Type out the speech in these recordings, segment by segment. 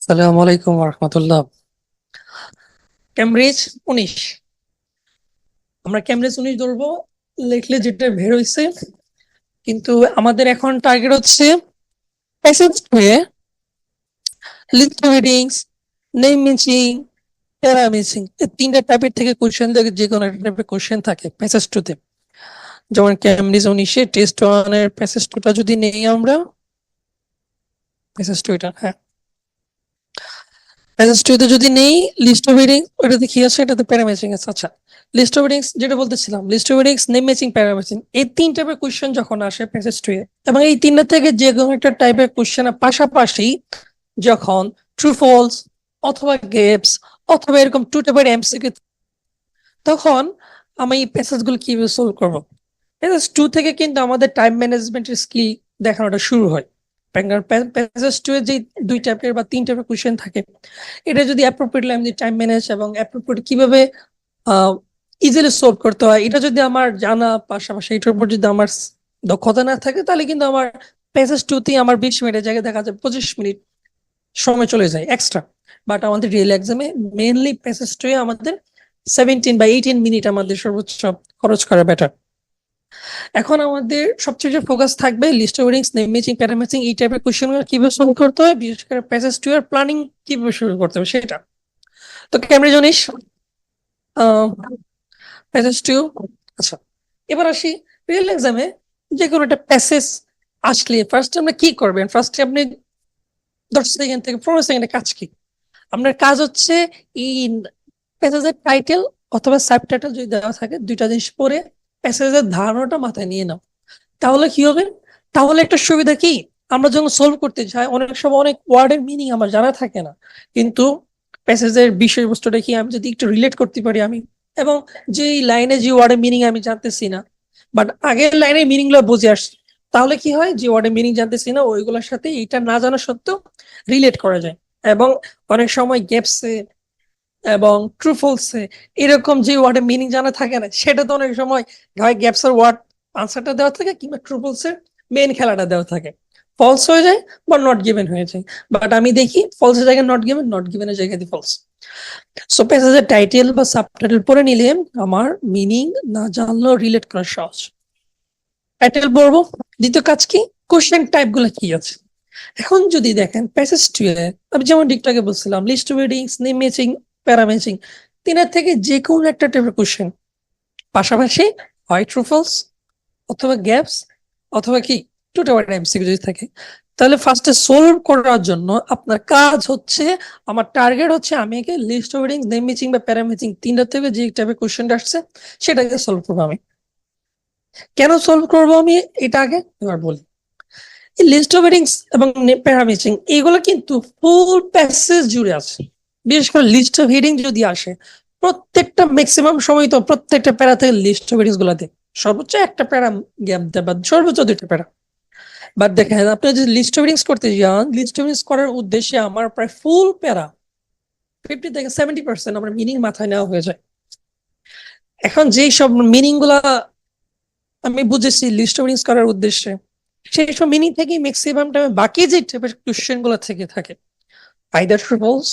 সালাম আলাইকুম রহমতুল্লাহ। ক্যামব্রিজ 19, আমরা ক্যামব্রিজ 19 ধরবো। লিখলে যেটা বের হয়েছে, কিন্তু আমাদের এখন টার্গেট হচ্ছে প্যাসেজ হয়ে list headings, name matching, para matching, এই তিনটা টাইপের থেকে কোশ্চেন থেকে যে কোনো একটা টাইপের কোশ্চেন থাকে প্যাসেজ টুতে। যেমন ক্যামব্রিজ 19-এ টেস্ট 1-এর প্যাসেজ টুটা যদি নেই আমরা, প্যাসেজ টু এটা, হ্যাঁ, প্যাসেজ টুতে যদি নেই লিস্ট অফ হেডিংস, ওটাতে কি আছে? এটাতে প্যারা ম্যাচিং আছে। আচ্ছা, লিস্ট অফ হেডিংস যেটা বলতেছিলাম, list of headings, name matching, para matching, এই তিন টাইপের কোশ্চেন যখন আসে প্যাসেজ টু এ, এবং এই তিনটা থেকে যে কোনো একটা টাইপের কোশ্চেনের পাশাপাশি যখন ট্রু ফলস অথবা গেপস অথবা এরকম টু টাইপের এমসিকিউ, তখন আমি এই প্যাসেজ গুলো কিভাবে সলভ করবো। প্যাসেজ টু থেকে কিন্তু আমাদের টাইম ম্যানেজমেন্টের স্কিল দেখানোটা শুরু হয়। প্যাসেজ টু এর যে দুই টাইপের বা তিন টাইপের কোশ্চেন থাকে, এটা যদি অ্যাপ্রোপ্রিয়েটলি আমি টাইম ম্যানেজ এবং অ্যাপ্রোপ্রিয়েট কিভাবে ইজিলি সলভ করতে হয়, এটা যদি আমার জানা পাশাপাশি এটার উপর যদি আমার দক্ষতা না থাকে, তাহলে কিন্তু আমার প্যাসেজ টুতেই আমার 20 মিনিটের জায়গায় দেখা যায় 25 মিনিট সময় চলে যায় এক্সট্রা। বাট আমাদের রিয়েল এক্সামে মেইনলি প্যাসেজ টু এ আমাদের 17 বা 18 মিনিট আমাদের সর্বোচ্চ খরচ করা বেটার। এখন আমাদের সবচেয়ে ফোকাস থাকবে list of headings, name matching, para matching, এই টাইপের কোশ্চেন কিভাবে সলভ করতে হয়, বিশেষ করে প্যাসেজ টু এর প্ল্যানিং কিভাবে শুরু করতে হবে সেটা। তো ক্যামব্রিজ 19, প্যাসেজ টু। আচ্ছা, এবার আসি রিয়েল এক্সামে যে কোনো একটা প্যাসেজ আসলে ফার্স্ট আমরা কি করবেন? ফার্স্টে আপনি 10 সেকেন্ড থেকে 15 সেকেন্ডের কাজ কি? আপনার কাজ হচ্ছে এই প্যাসেজের টাইটেল অথবা সাবটাইটেল যদি দেওয়া থাকে, দুইটা জিনিস পড়ে প্যাসেজের ধারণাটা মাথায় নিয়ে নাও। তাহলে কি হবে? তাহলে একটা সুবিধা কি, আমরা যখন সলভ করতে চাই অনেক সময় অনেক ওয়ার্ডের মিনিং আমার জানা থাকে না, কিন্তু প্যাসেজের বিষয়বস্তুটা কি আমি যদি একটু রিলেট করতে পারি আমি, এবং যে লাইনে যে ওয়ার্ডের মিনিং আমি জানতেছি না, বাট আগের লাইনের মিনিং গুলো বুঝে আসছি, তাহলে কি হয়, যে ওয়ার্ডের মিনিং জানতেছি না ওইগুলোর সাথে এটা না জানা সত্ত্বেও রিলেট করা যায়। এবং অনেক সময় গ্যাপসে এবং ট্রু ফলসে এরকম যে ওয়ার্ডের মিনিং জানা থাকে না, সেটা তো অনেক সময় হয় গ্যাপসের ওয়ার্ড আনসারটা দেওয়া থাকে, কিংবা ট্রু ফলসের মেইন খেলাটা দেওয়া থাকে, ফলস হয়ে যায় বা নট গিভেন হয়ে যায়। বাট আমি দেখি ফলসের জায়গায় নট গিভেন, নট গিভেনের জায়গায় দি ফলস। সো প্যাসেজের টাইটেল বা সাবটাইটেল পড়ে নিলে আমার মিনিং না জানলেও রিলেট করা সহজ। টাইটেল পড়বো। দ্বিতীয় কাজ কি, কোশ্চেন টাইপ গুলো কি আছে। এখন যদি দেখেন প্যাসেজ টু এ, আমি যেমন ঠিকঠাক বলছিলাম list of headings, name matching, para matching, তিনের থেকে যে কোনো একটা টাইপের কোশ্চেন, পাশাপাশি হয় ট্রু ফলস অথবা গ্যাপস অথবা কি টু টাইপের এমসিকিউ যদি থাকে, তাহলে ফার্স্টে সলভ করার জন্য আপনার কাজ হচ্ছে, আমার টার্গেট হচ্ছে আমি একে list of headings, name matching বা প্যারা ম্যাচিং তিনটা থেকে যে টাইপের কোশ্চেনটা আসছে সেটাকে সলভ করবো আমি। কেন সলভ করবো আমি এটা আগে এবার বলি। লিস্ট অফ হেডিংস এবং প্যারা ম্যাচিং এগুলো কিন্তু ফুল প্যাসেজ জুড়ে আছে। বিশেষ করে লিস্ট অফ হেডিং যদি আসে, প্রত্যেকটা ম্যাক্সিমাম সময় তো প্রত্যেকটা প্যারা থেকে লিস্ট অফ হেডিংস গুলা দেয়, সর্বোচ্চ একটা প্যারা গ্যাপ দেয় বা সর্বোচ্চ দুইটা প্যারা। বাট দেখেন আপনি যদি লিস্ট অফ হেডিংস করতে যান, লিস্ট অফ হেডিংস করার উদ্দেশ্যে আমার প্রায় ফুল প্যারা 50 থেকে 70% আমার মিনিং মাথায় নেওয়া হয়ে যায়। এখন যেই সব মিনিং গুলা আমি বুঝেছি লিস্ট অফ হেডিংস করার উদ্দেশ্যে, সেই সব মিনিং থেকে ম্যাক্সিমাম টাইমে বাকি যে টাইপের কোশ্চেন গুলো থেকে থাকে, আইদার ট্রিপলস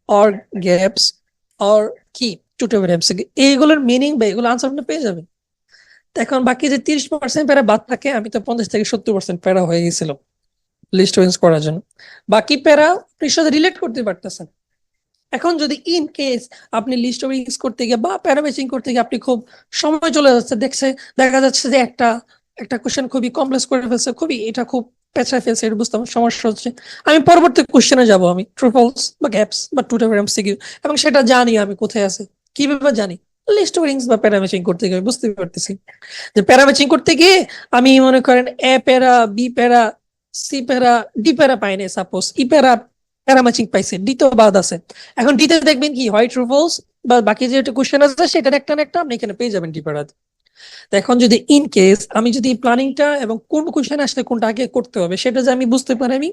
অর গ্যাপস অর কি টু টাইপের এমসিকিউ, এইগুলোর মিনিং বা এগুলো আনসার আপনি পেয়ে যাবেন। এখন বাকি যে 30% প্যারা বাদ থাকে, আমি তো 50 থেকে 70% প্যারা হয়ে গেছিল লিস্ট ওয়েন্স করার জন্য। বাকি প্যারা আপনি সাথে রিলেট করতে পারতেছেন। এখন যদি ইন কেস আপনি লিস্ট ওয়েন্স করতে গিয়ে বা প্যারা ম্যাচিং করতে গিয়ে আপনি খুব সময় চলে যাচ্ছে, দেখা যাচ্ছে যে একটা একটা কোশ্চেন খুবই কমপ্লেক্স করে ফেলছে, খুবই এটা খুব পেঁচায় ফেলছে, এটা বুঝতে আমার সমস্যা হচ্ছে, আমি পরবর্তী কোশ্চেনে যাব, আমি ট্রু ফলস বা গ্যাপস বা টু টাইপের এমসিকিউ, এবং সেটা জানি আমি কোথায় আছে, কিভাবে জানি, লিস্ট ওয়েন্স বা প্যারা ম্যাচিং করতে গিয়ে আমি বুঝতে পারতেছি যে প্যারা ম্যাচিং করতে গিয়ে আমি মনে করেন এ প্যারা, বি প্যারা, সি প্যারা, ডি প্যারা পাইনি, সাপোজ ই প্যারা প্যারা ম্যাচিং পাইছে, ডি তো বাদ আছে। এখন ডিতে দেখবেন কি হয় ট্রু ফলস বা বাকি যে কোশ্চেন আছে সেটা একটা না একটা আপনি এখানে পেয়ে যাবেন ডি প্যারা। এখন যদি ইন কেস আমি যদি প্ল্যানিংটা এবং কোন কোশ্চেন আসলে কোনটা আগে করতে হবে সেটা যে আমি বুঝতে পারি, আমি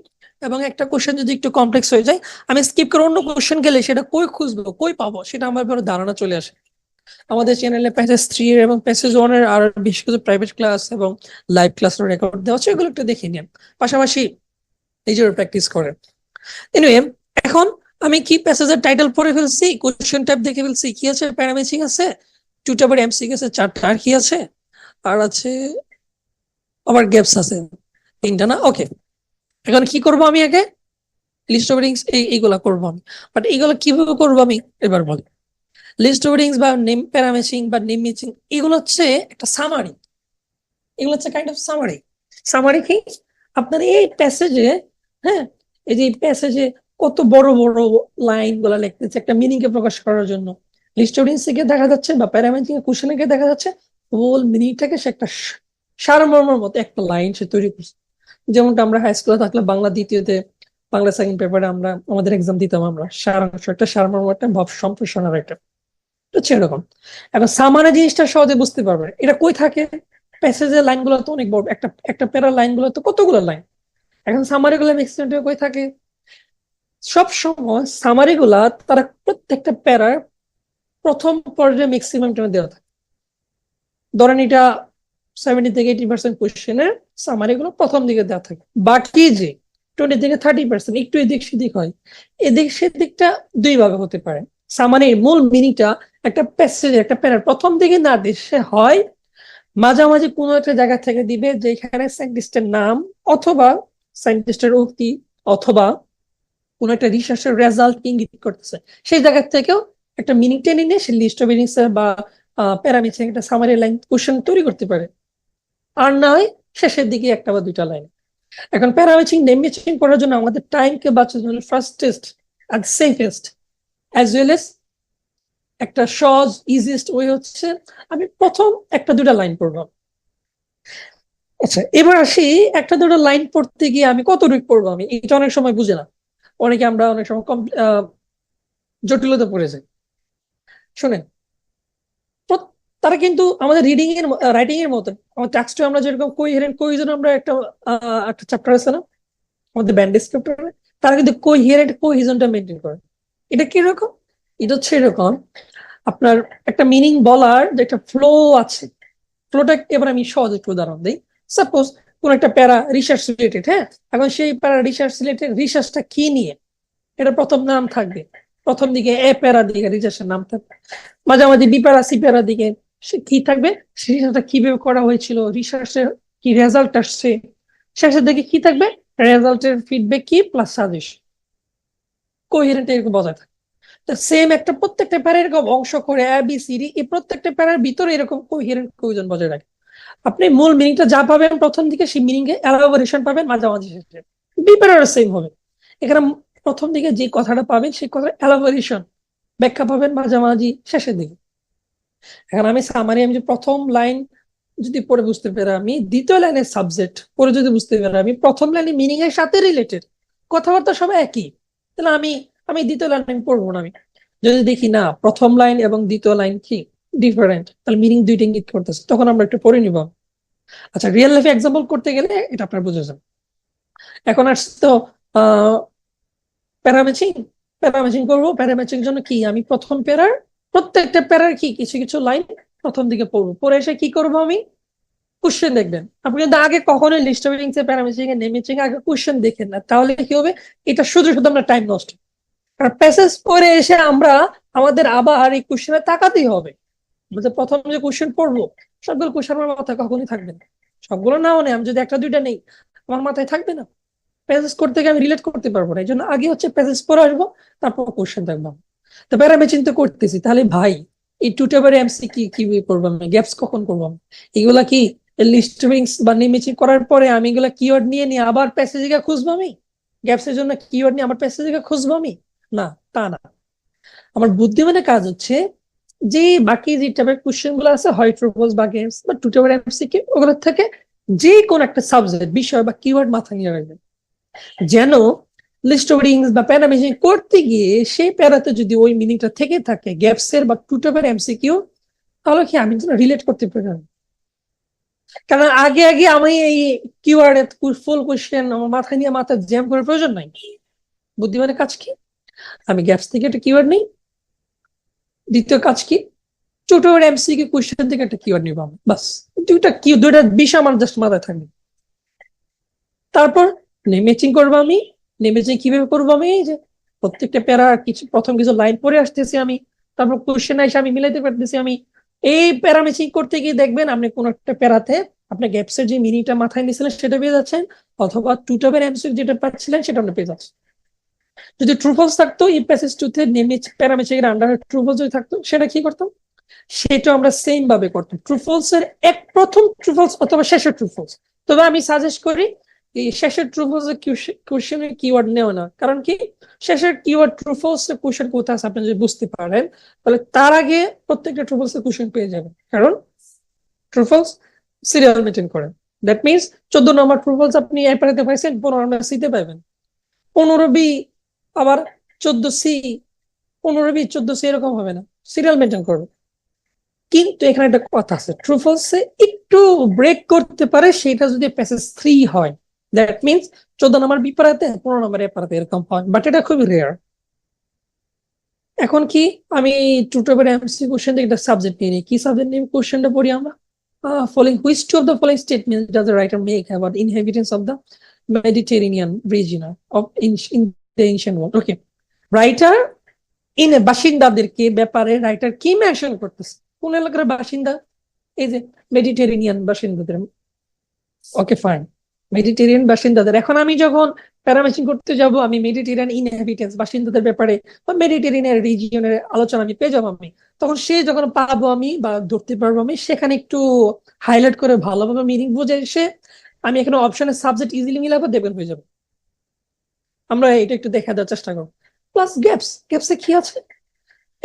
এবং একটা কোশ্চেন যদি একটু কমপ্লেক্স হয়ে যায়, আমি স্কিপ করে অন্য কোশ্চেন গেলে সেটা কই খুঁজবো, কই পাবো, সেটা আমার ব্যাপারে ধারণা চলে আসে। আমাদের চ্যানেলে প্যাসেজ 3 এর এবং প্যাসেজ 1 এর আর বেশ কিছু প্রাইভেট ক্লাস এবং লাইভ ক্লাসের রেকর্ড দেওয়া আছে, এগুলো একটু দেখে নিন, পাশাপাশি নিজের প্র্যাকটিস করেন। এনিওয়ে, এখন আমি কি প্যাসেজের টাইটেল পড়ে ফেলছি, কোশ্চেন টাইপ দেখে ফেলছি, কি আছে, প্যারামেট্রিক আছে, দুটা আবার এমসিকিউ আছে, চারটা, আর কি আছে, আর আছে আবার গ্যাপস আছে তিনটা না, ওকে। এখন কি করব আমি, আগে লিস্ট অফ রিংস এইগুলা করবো আমি। বাট এইগুলা কিভাবে করবো আমি এবার বলি। লিস্ট অফ রিংস বা নেম প্যারামেচিং বা নেম ম্যাচিং, এগুলো হচ্ছে একটা সামারি। এগুলো হচ্ছে কাইন্ড অফ সামারি। সামারি কি, আপনার এই প্যাসেজে, হ্যাঁ, এই যে প্যাসেজে কত বড় বড় লাইন গুলা লিখতেছে একটা মিনিং কে প্রকাশ করার জন্য, লিস্ট অফ রিংস থেকে দেখা যাচ্ছে বা প্যারামেচিং এর কোশ্চেনে গিয়ে দেখা যাচ্ছে হোল মিনিংটাকে সে একটা সারমর্মের মতো একটা লাইন সে তৈরি করছে। যেমনটা আমরা হাই স্কুলে থাকলে বাংলা দ্বিতীয়তে, বাংলা সেকেন্ড পেপারে আমরা আমাদের এক্সাম দিতাম, আমরা সারাংশ একটা, সারমর্ম একটা, ভাব সম্প্রসারণের একটা, তো হচ্ছে এরকম। এখন সামান্য জিনিসটা সহজে বুঝতে পারবে এটা কই থাকে। প্যাসেজের লাইন গুলো তো অনেক বড়, একটা একটা প্যারার লাইন গুলো তো কতগুলো লাইন। এখন সামারি গুলো ম্যাক্সিমাম কই থাকে, সব সময় সামারি গুলা তারা প্রত্যেকটা প্যারার প্রথম পর্যায়ে ম্যাক্সিমাম টাইমে দেওয়া থাকে। ধরেন এটা 70 থেকে 80% কোশ্চেনের সামারি গুলো প্রথম দিকে দেওয়া থাকে, বাকি যে 20 থেকে 30% একটু এদিক সেদিক হয়। এদিক সেদিকটা দুই ভাবে হতে পারে। সামারির মূল মিনিংটা একটা প্যাসেজ, একটা প্যারার প্রথম দিকে না দেশে হয়, মাঝামাঝি কোনো একটা জায়গা থেকে দিবে যেখানে সায়েন্টিস্টের নাম অথবা সায়েন্টিস্টের উক্তি অথবা কোন একটা রিসার্চের রেজাল্ট ইঙ্গিত করতেছে, সেই জায়গা থেকেও একটা মিনিং টেনে নিয়ে সে লিস্ট অফ মিনিংস বা প্যারামিটার একটা সামারি লাইন কোশ্চেন তৈরি করতে পারে। আর না হয় শেষের দিকে একটা বা দুইটা লাইন। এখন প্যারামিচিং নেম ম্যাচিং করার জন্য আমাদের টাইমকে বাঁচানোর জন্য ফার্স্টেস্ট আর সেফেস্ট অ্যাজ ওয়েল এস একটা সহজ ইজিয়েস্ট ওয়ে হচ্ছে আমি প্রথম একটা দুটা লাইন পড়লাম। আচ্ছা, এবার আসি, একটা দুটো লাইন পড়তে গিয়ে আমি কতটুকু পড়বো আমি, এটা অনেক সময় বুঝে না। আমরা অনেক সময় জটিলতা পড়ে যাই। শোনেন, তারা কিন্তু আমাদের রিডিং এর রাইটিং এর মতন, আমার টেক্সটে আমরা যেরকম কোহিরেন্ট কোহিজন, আমরা একটা চ্যাপ্টার আছে না আমাদের ব্যান্ড ডিসক্রিপ্টরে, তারা কিন্তু কোহিরেন্ট কোহিজনটা মেনটেন করে। এটা কিরকম, এটা হচ্ছে এরকম, আপনার একটা মিনিং বলার যে একটা ফ্লো আছে, ফ্লোটা এবার আমি সহজ একটু উদাহরণ দিই। সাপোজ কোন একটা প্যারা রিসার্চ রিলেটেড, হ্যাঁ, এখন সেই প্যারা রিসার্চ রিলেটেড, রিসার্চটা কি নিয়ে, এটা প্রথম নাম থাকবে, প্রথম দিকে এ প্যারা দিকে রিসার্চের নাম থাকবে, মাঝামাঝি বি প্যারা সি প্যারা দিকে সে কি থাকবে, রিসার্চটা কিভাবে করা হয়েছিল, রিসার্চের কি রেজাল্ট আসছে, শেষের দিকে কি থাকবে, রেজাল্টের ফিডব্যাক কি প্লাস সাজেশন। কোহেরেন্ট এরকম বজায় থাকে। সেম একটা প্রত্যেকটা প্যারা এরকম অংশ করে এ বি সি ডি, এই প্রত্যেকটা প্যারার ভিতরে এরকম কোহেরেন্ট কোহেজন বজায় রাখে। আপনি মূল মিনিংটা যা পাবেন প্রথম দিকে, সেই মিনিং এ এলাবোরেশন পাবেন মাঝামাঝি শেষে। বি প্যারার সেম হবে, এখানে প্রথম দিকে যে কথাটা পাবেন সেই কথার এলাবোরেশন ব্যাখ্যা পাবেন মাঝামাঝি শেষের দিকে। এখন আমি সামারি, আমি যে প্রথম লাইন যদি পড়ে বুঝতে পারি, আমি দ্বিতীয় লাইনের সাবজেক্ট পড়ে যদি বুঝতে পারি, আমি প্রথম লাইনের মিনিং এর সাথে রিলেটেড, কথাবার্তা সব একই, তাহলে আমি আমি দ্বিতীয় লাইন আমি পড়বো না। আমি যদি দেখি না প্রথম লাইন এবং দ্বিতীয় লাইন কি ডিফারেন্ট, তাহলে মিনিং দুইটা ইঙ্গিত করতেছে, তখন আমরা একটু পড়ে নিব। আচ্ছা, রিয়েল লাইফে এক্সাম্পল করতে গেলে এটা আপনার বুঝে যাবে। এখন আসছে তো আহ প্যারামেচিং। প্যারামেচিং করবো, প্যারামেচিং জন্য কি আমি প্রথম প্যারার, প্রত্যেকটা প্যারার কি কিছু কিছু লাইন প্রথম দিকে পড়বো, পরে এসে কি করবো আমি কোশ্চেন দেখবেন। আপনি কিন্তু আগে কখনোই লিস্ট অফ লিঙ্কস এ প্যারামেট্রিক এ নেমেচিং আগে কোশ্চেন দেখেন না, তাহলে কি হবে, এটা শুধু শুধু আমরা টাইম নষ্ট। আর প্যাসেজ পরে এসে আমরা আমাদের আবার এই কোশ্চেনে তাকাতেই হবে। আমাদের প্রথম যে কোশ্চেন পড়বো, সবগুলো কোশ্চেন আমার মাথায় কখনোই থাকবে না। সবগুলো নাও নেই, আমি যদি একটা দুইটা নেই আমার মাথায় থাকবে না। প্যাসেজ করতে গিয়ে আমি রিলেট করতে পারবো না, এই জন্য আগে হচ্ছে প্যাসেজ পড়ে আসবো, তারপর কোশ্চেন দেখবো। তো প্যারামেট্রিক তো করতেছি, তাহলে ভাই এই টু টেবিল এমসি কি কি করবো আমি, গ্যাপস কখন করবো আমি, এগুলা কি লিস্টিংস বা নিমেচিং করার পরে আমি এগুলা কিওয়ার্ড নিয়ে নিয়ে আবার প্যাসেজিকা খুঁজবো আমি, গ্যাপস এর জন্য কিওয়ার্ড নিয়ে আবার প্যাসেজিকা খুঁজবো আমি, না, তা না। আমার বুদ্ধিমানের কাজ হচ্ছে যে বাকি যে টাইপের কোশ্চেন গুলো আছে, হয় ট্রুপলস বা গেমস বা টু টেবিল এমসিকিউ, ওগুলোর থেকে যে কোন একটা সাবজেক্ট বিষয় বা কিওয়ার্ড মাথায় নিয়ে রাখবেন, যেন লিস্ট অফ রিংস বা প্যারামেশিং করতে গিয়ে সেই প্যারাতে যদি ওই মিনিংটা থেকে থাকে গ্যাপস এর বা টু টাইপের এমসিকিউ, তাহলে কি আমি রিলেট করতে পারি। কারণ আগে আগে আমি এই কিওয়ার্ড ফুল কোশ্চেন আমার মাথায় নিয়ে মাথা জ্যাম করার প্রয়োজন নাই। বুদ্ধিমানের কাজ কি, আমি গ্যাপস থেকে একটা কিওয়ার্ড নিই, দ্বিতীয় কাজ কি ছোট এমসিকিউ কোশ্চেন থেকে একটা কিওয়ার্ড নিব আমি, বাস। দুইটা বিষয় আমার জাস্ট মাথায় থাকবে। তারপর ম্যাচিং করবো আমি, ম্যাচিং কিভাবে করবো আমি, এই যে প্রত্যেকটা প্যারা কিছু প্রথম কিছু লাইন পড়ে আসতেছি আমি, তারপর কোশ্চেন এসে আমি মিলাইতে পারতেছি আমি। এই প্যারা ম্যাচিং করতে গিয়ে দেখবেন আপনি কোন একটা প্যারাতে আপনি গ্যাপসের যে মিনিংটা মাথায় নিয়েছিলেন সেটা পেয়ে যাচ্ছেন, অথবা টু টপের এমসিকিউ যেটা পাচ্ছিলেন সেটা আপনি পেয়ে যাচ্ছেন। যদি ট্রু ফলস থাকতো এই প্যাসেজ টু তে নেমে প্যারা ম্যাচিং এর আন্ডারে ট্রু ফলস যদি থাকতো সেটা কি করতাম, সেটা আমরা সেম ভাবে করতাম। ট্রু ফলস এর প্রথম ট্রু ফলস অথবা শেষের ট্রু ফলস। তবে আমি সাজেস্ট করি এই শেষের ট্রু ফলস এর কোশ্চেনের কিওয়ার্ড নেওয়া না, কারণ কি শেষের কিওয়ার্ড ট্রু ফলস এর কোশ্চেন কোথায় আছে আপনি যদি বুঝতে পারেন তাহলে তার আগে প্রত্যেকটা ট্রু ফলস এর কোশ্চেন পেয়ে যাবেন, কারণ ট্রু ফলস সিরিয়াল মেনটেন করে। That means 14 number true false আপনি এ পাইতে পাইছেন, 15 নম্বর সিতে পাবেন, 15 বি আবার 14 সি, 15 বি 14 সি এরকম হবে না, সিরিয়াল মেনটেন করবে। কিন্তু এখানে একটা কথা আছে, ট্রু ফলসে একটু ব্রেক করতে পারে, সেটা যদি প্যাসেজ 3 হয়। দ্যাট মিনস 14 নম্বর বি পারাতে 15 নম্বর এ পারাতে এরকম হয়, বাট এটা খুবই রেয়ার। এখন কি আমি টুটোবের এমসি কোশ্চেন থেকে একটা সাবজেক্ট নিয়ে নিই, কি সাবজেক্ট নিয়ে কোশ্চেনটা পড়ি আমরা, following which two of the following statements does the writer make about inhabitants of the Mediterranean region in the ancient world? Okay, writer বাসিন্দাদেরকে ব্যাপারে রাইটার কি মেনশন করতেছে, কোন এলাকার বাসিন্দা, এই যে মেডিটেরেনিয়ান বাসিন্দাদের। ওকে ফাইন, মেডিটেরিয়ান বাসিন্দাদের। এখন আমি যখন প্যারামেশিং করতে যাব আমি মেডিটেরিয়ান ইনহ্যাবিটেন্টস বাসিন্দাদের ব্যাপারে বা মেডিটেরিয়ান রিজিয়নের আলোচনা আমি পেয়ে যাবো আমি, তখন সে যখন পাবো আমি বা ধরতে পারবো আমি, সেখানে একটু হাইলাইট করে ভালোভাবে মিনিং বুঝে এসে আমি এখানে অপশনের সাবজেক্ট ইজিলি মিলাবো, দেখবেন হয়ে যাবে। আমরা এটা একটু দেখা দেওয়ার চেষ্টা করবো। প্লাস গ্যাপসে কি আছে,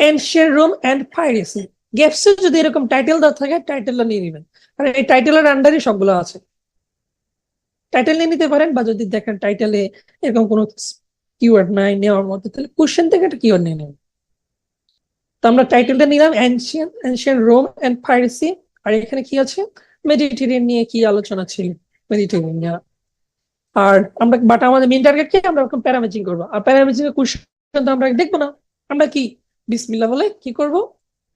এনশিয়েন্ট রোম এন্ড পাইরেসি। গ্যাপসে যদি এরকম টাইটেল দেওয়া থাকে টাইটেলটা নিয়ে নেবেন, কারণ এই টাইটেলের আন্ডারই সবগুলো আছে। টাইটেল নিয়ে নিতে পারেন, বা যদি দেখেন টাইটেলে এরকম কোনো কিওয়ার্ড নাই নেওয়ার মধ্যে, তাহলে কোশ্চেন থেকে একটা কিওয়ার্ড নিয়ে নেবেন। তো আমরা টাইটেলটা নিলাম এনশিয়েন্ট রোম এন্ড পাইরেসি, আর এখানে কি আছে, মেডিটেরিয়ান নিয়ে কি আলোচনা ছিল, মেডিটেরিয়ান নিয়ে। আর আমরা বাট আমাদের মেইন টার্গেট কি, আমরা এখন প্যারামেচিং করবো, আর প্যারামেচিং এর কোশ্চেন তো আমরা দেখবো না, আমরা কি বিসমিল্লাহ বলে কি করব,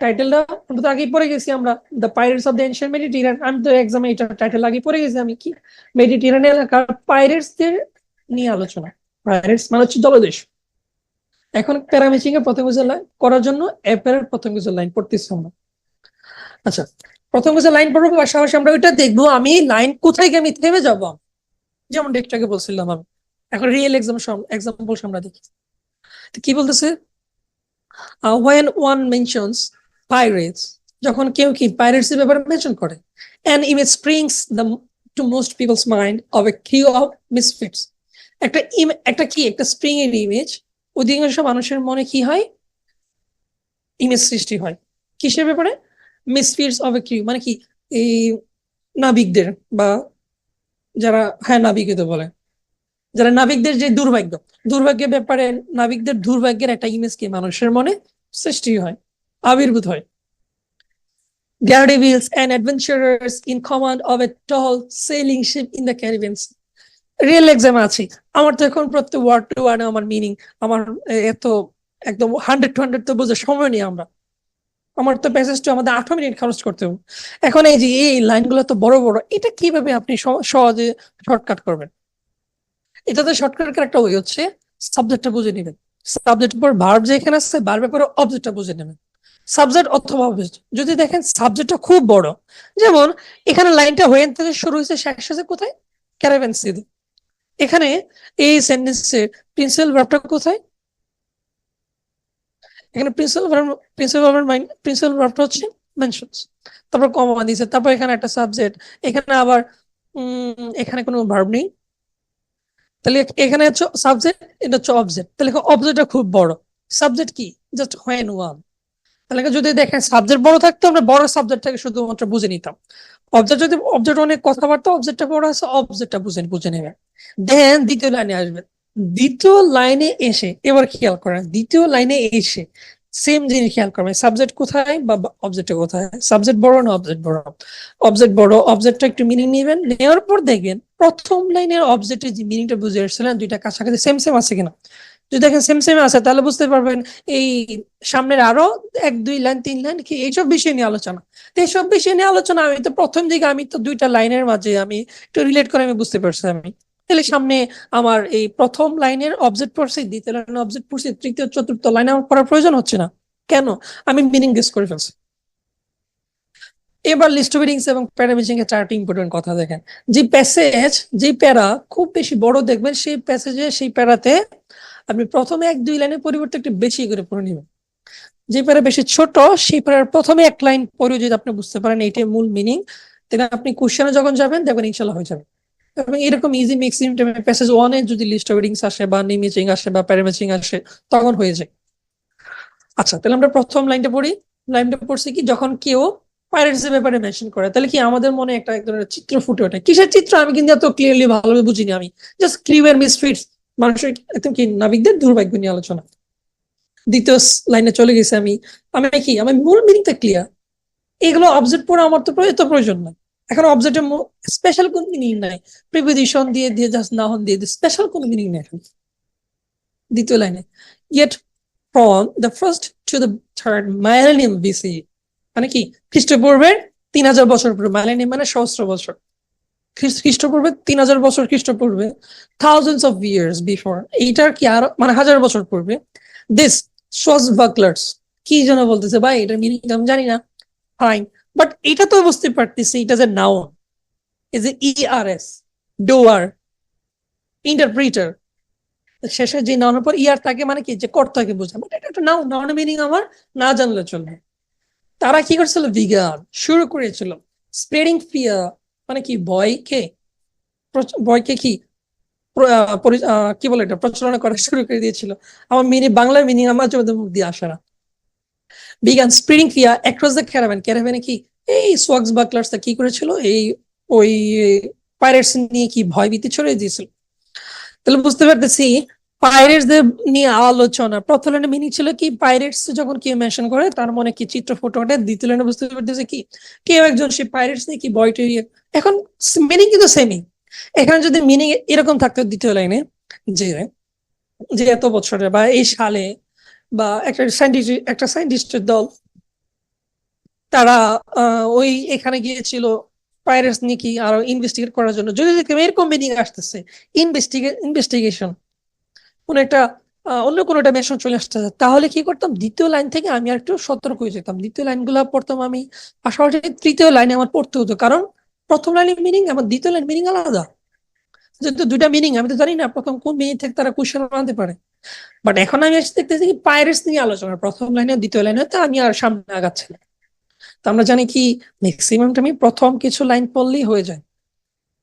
টাইটেলটা আমরা তো আগেই পড়ে গেছি, আমরা the pirates of the ancient Mediterranean, আমি তো এক্সামে এটা টাইটেল আগে পড়ে গেছি আমি, কি মেডিটেরিয়ান এলাকার পাইরেটস দের নিয়ে আলোচনা। পাইরেটস মানে হচ্ছে জলদেশ। এখন প্যারামেচিং এর প্রথম কিছু লাইন করার জন্য অ্যাপের প্রথম কিছু লাইন পড়তেছি আমরা। আচ্ছা, প্রথম কিছু লাইন পড়বো, পাশাপাশি আমরা ওইটা দেখবো আমি লাইন কোথায় গিয়ে আমি থেমে যাবো, যেমন একটু বলছিলাম আমি। এখন রিয়েল এক্সাম্পল আমরা দেখি কি বলতেছে, when one mentions pirates, যখন কেউ কি পাইরেটস এর ব্যাপারে মেনশন করে, an image springs the to most people's mind of a crew of misfits, একটা স্প্রিং এর ইমেজ অধিকাংশ মানুষের মনে কি হয়, ইমেজ সৃষ্টি হয় কিসের ব্যাপারে, মিসফিটস অফ এ ক্রিউ মানে কি এই নাবিকদের, বা যারা হ্যাঁ নাবিকই তো বলে, যারা নাবিকদের যে দুর্ভাগ্যের ব্যাপারে, নাবিকদের দুর্ভাগ্যের একটা ইমেজ কি মানুষের মনে সৃষ্টি হয়, আবির্ভূত হয়। Daredevils and adventurers in command of a tall sailing ship in the Caribbean Sea. Real exam আছে, আমার তো এখন প্রত্যেক ওয়ার্ড টু ওয়ার্ড আমার মিনিং, আমার এত একদম 100 তো বোঝার সময় নেই আমরা, আমার তো প্যাসেজটা আমাদের 8 মিনিট খরচ করতে হবে। এখন এই যে এই লাইনগুলো তো বড় বড়, এটা কিভাবে আপনি সহজে শর্টকাট করবেন, এটাতে শর্টকাটের একটা ওয়ে হচ্ছে সাবজেক্টটা বুঝে নেবেন, সাবজেক্টের পর ভার্ব যেখানে আছে ভার্বের পরে অবজেক্টটা বুঝে নেবেন, সাবজেক্ট অথবা অবজেক্ট। যদি দেখেন সাবজেক্টটা খুব বড়, যেমন এখানে লাইনটা হোয়েন থেকে শুরু হয়েছে শেষ হয়েছে কোথায়, ক্যারাভেন সিতে, এখানে এই সেন্টেন্সের প্রিন্সিপাল ভার্বটা কোথায়, এখানে প্রিন্সিপাল ভার্বটা হচ্ছে মেনশনস, তারপর কমা দিয়েছে, তারপর এখানে একটা সাবজেক্ট, এখানে আবার এখানে কোনো ভার্ব নেই, তাহলে এখানে হচ্ছে সাবজেক্ট, এটা হচ্ছে অবজেক্ট, তাহলে অবজেক্টটা খুব বড়, সাবজেক্ট কি জাস্ট হোয়েন ওয়ান। তাহলে যদি দেখেন সাবজেক্ট বড় থাকতো আমরা বড় সাবজেক্টটাকে শুধুমাত্র বুঝে নিতাম, অবজেক্ট অনেক কথাবার্তা, অবজেক্টটা বড় আছে, অবজেক্টটা বুঝে নেবেন। দেন দ্বিতীয় লাইনে আসবেন, দ্বিতীয় লাইনে এসে এবার খেয়াল করেন, দ্বিতীয় লাইনে এসে সেম জিনিস খেয়াল করবেন, সাবজেক্ট কোথায় বা অবজেক্ট কোথায়, সাবজেক্ট বড় না অবজেক্ট বড়, অবজেক্ট বড়, অবজেক্টটা একটু মিনিং নেবেন, নেওয়ার পর দেখবেন প্রথম লাইনের অবজেক্টের যে মিনিংটা বুঝে আসছিলেন দুইটা কাছাকাছি সেম আছে কিনা, যদি দেখেন সেম আছে তাহলে বুঝতে পারবেন এই সামনের আরো 1 2 লাইন 3 লাইন কি এইসব বিষয় নিয়ে আলোচনা। তো এইসব বিষয় নিয়ে আলোচনা আমি তো প্রথম দিকে আমি তো 2টা লাইনের মাঝে আমি একটু রিলেট করে আমি বুঝতে পারছি আমি, তাহলে সামনে আমার এই প্রথম লাইনের অবজেক্ট পড়ছি, দ্বিতীয় লাইনের অবজেক্ট পড়ছি, তৃতীয় চতুর্থ লাইনে আমার পড়ার প্রয়োজন হচ্ছে না। কেন? আমি মিনিং গেস করে ফেলছি। এবার লিস্ট অফ রিডিংস এবং প্যারা ম্যাচিং এর চারটি ইম্পর্টেন্ট কথা দেখেন। যে প্যাসেজ, যে প্যারা খুব বেশি বড় দেখবেন, সেই প্যাসেজে সেই প্যারাতে আপনি প্রথমে 1-2 লাইনের পরিবর্তে একটু বেশি করে পড়ে নেবেন। যে প্যারা বেশি ছোট, সেই প্যারার প্রথমে 1 লাইন পড়ে যদি আপনি বুঝতে পারেন এইটাই মূল মিনিং, তাহলে আপনি কোশ্চেনে যখন যাবেন দেখবেন ইনশাল্লাহ হয়ে যাবে। এবং এরকম ইজি ম্যাক্সিমাম টাইমে প্যাসেজ 1 এ যদি লিস্ট অফ রিডিংস আসে বা নিমিচিং আসে বা প্যারা ম্যাচিং আসে তখন হয়ে যায়। আচ্ছা, তাহলে আমরা প্রথম লাইনটা পড়ি। লাইনটা পড়ছি কি, যখন কেউ পাইরেটস এর ব্যাপারে মেনশন করে, তাহলে কি আমাদের মনে একটা এক ধরনের চিত্র ফুটে ওঠে। কিসের চিত্র আমি কিন্তু এত ক্লিয়ারলি ভালোভাবে বুঝিনি, আমি জাস্ট ক্রিউ এর মিসফিটস, মানুষের একদম কি নাবিকদের দুর্ভাগ্য নিয়ে আলোচনা। দ্বিতীয় লাইনে চলে গেছে, আমি আমি কি আমার মূল মিনিংটা ক্লিয়ার। এগুলো অবজেক্ট পড়া আমার তো এত প্রয়োজন নাই। এখন অবজেক্টের স্পেশাল কোন মিনিং নাই, প্রিপোজিশন দিয়ে দিয়ে জাস্ট নাউন দিয়ে দিয়ে স্পেশাল কোন মিনিং নেই এখন। দ্বিতীয় লাইনে yet from the first to the third millennium BC, মানে কি খ্রিস্টপূর্বের 3000 বছর পূর্বে, মাইলেনিয়াম মানে সহস্র বছর, খ্রিস্টপূর্বে 3000 বছর খ্রিস্টপূর্বে, থাউজেন্ডস অফ ইয়ার্স বিফোর, এইটার কি আর মানে 1000 বছর পূর্বে, দিস swashbucklers, কি যেন বলতেছে ভাই, এটার মিনিং আমি জানি না, ফাইন, বাট এটা তো বুঝতে পারতেছি এটা যে noun, is a ERS, doer, interpreter, শেষে যে নাউনের পর ইয়ার থাকে মানে কি যে কর্তাকে বোঝায়, বাট এটা একটা নাউন, নাউনের মিনিং আমার না জানলে চলবে। তারা কি করছিল, বিজ্ঞান শুরু করেছিল, স্প্রেডিং ফিয়ার, মানে কি ভয়কে, ভয়কে কি কি বলে এটা প্রচলন করা শুরু করে দিয়েছিল। আমার বাংলার মিনিং আমার মধ্যে মুখ দিয়ে আসে না। বিজ্ঞান spreading fear across the caravan, ক্যারাভ্যানে কি এই সোয়াক্সবাকলার্স কি করেছিল, এই ওই পাইরেটস নিয়ে কি ভয়ভীতি ছড়িয়ে দিয়েছিল। তাহলে বুঝতে পারতেছি পাইরেটসদের নিয়ে আলোচনা। প্রথম লাইনে মিনিং ছিল কি, পাইরেটস যখন কেউ মেনশন করে তার মনে কি চিত্র ফুটে ওঠে। দ্বিতীয় লাইনে বুঝতে পারতেছে কি কেউ একজন সে পাইরেটস নিয়ে কি বয়টি, এখন মিনিং কিন্তু সেমই। এখানে যদি মিনিং এরকম থাকতো দ্বিতীয় লাইনে যে যে এত বছরে বা এই সালে বা একটা সাইন্টিস্টের দল তারা ওই এখানে গিয়েছিল পাইরেটস নিয়ে কি আরো ইনভেস্টিগেট করার জন্য, যদি দেখতাম এরকম মিনিং আসতেছে, ইনভেস্টিগেশন কোন একটা অন্য কোনো একটা মেশন চলে আসতে, তাহলে কি করতাম, দ্বিতীয় লাইন থেকে আমি আর একটু সতর্ক হয়ে যেতাম, দ্বিতীয় লাইন গুলা পড়তাম আমি, পাশাপাশি তৃতীয় লাইনে আমার পড়তে হতো, কারণ প্রথম লাইনের মিনিং আমার দ্বিতীয় লাইন মিনিং আলাদা, যেহেতু দুইটা মিনিং আমি তো জানি না প্রথম কোন মিনিং থেকে তারা কোশ্চেন আনতে পারে। বাট এখন আমি এসে দেখতেছি কি পাইরেটস নিয়ে আলোচনা প্রথম লাইনে দ্বিতীয় লাইনে, তো আমি আর সামনে আগাচ্ছি না। তো আমরা জানি কি ম্যাক্সিমামটা আমি প্রথম কিছু লাইন পড়লেই হয়ে যায়,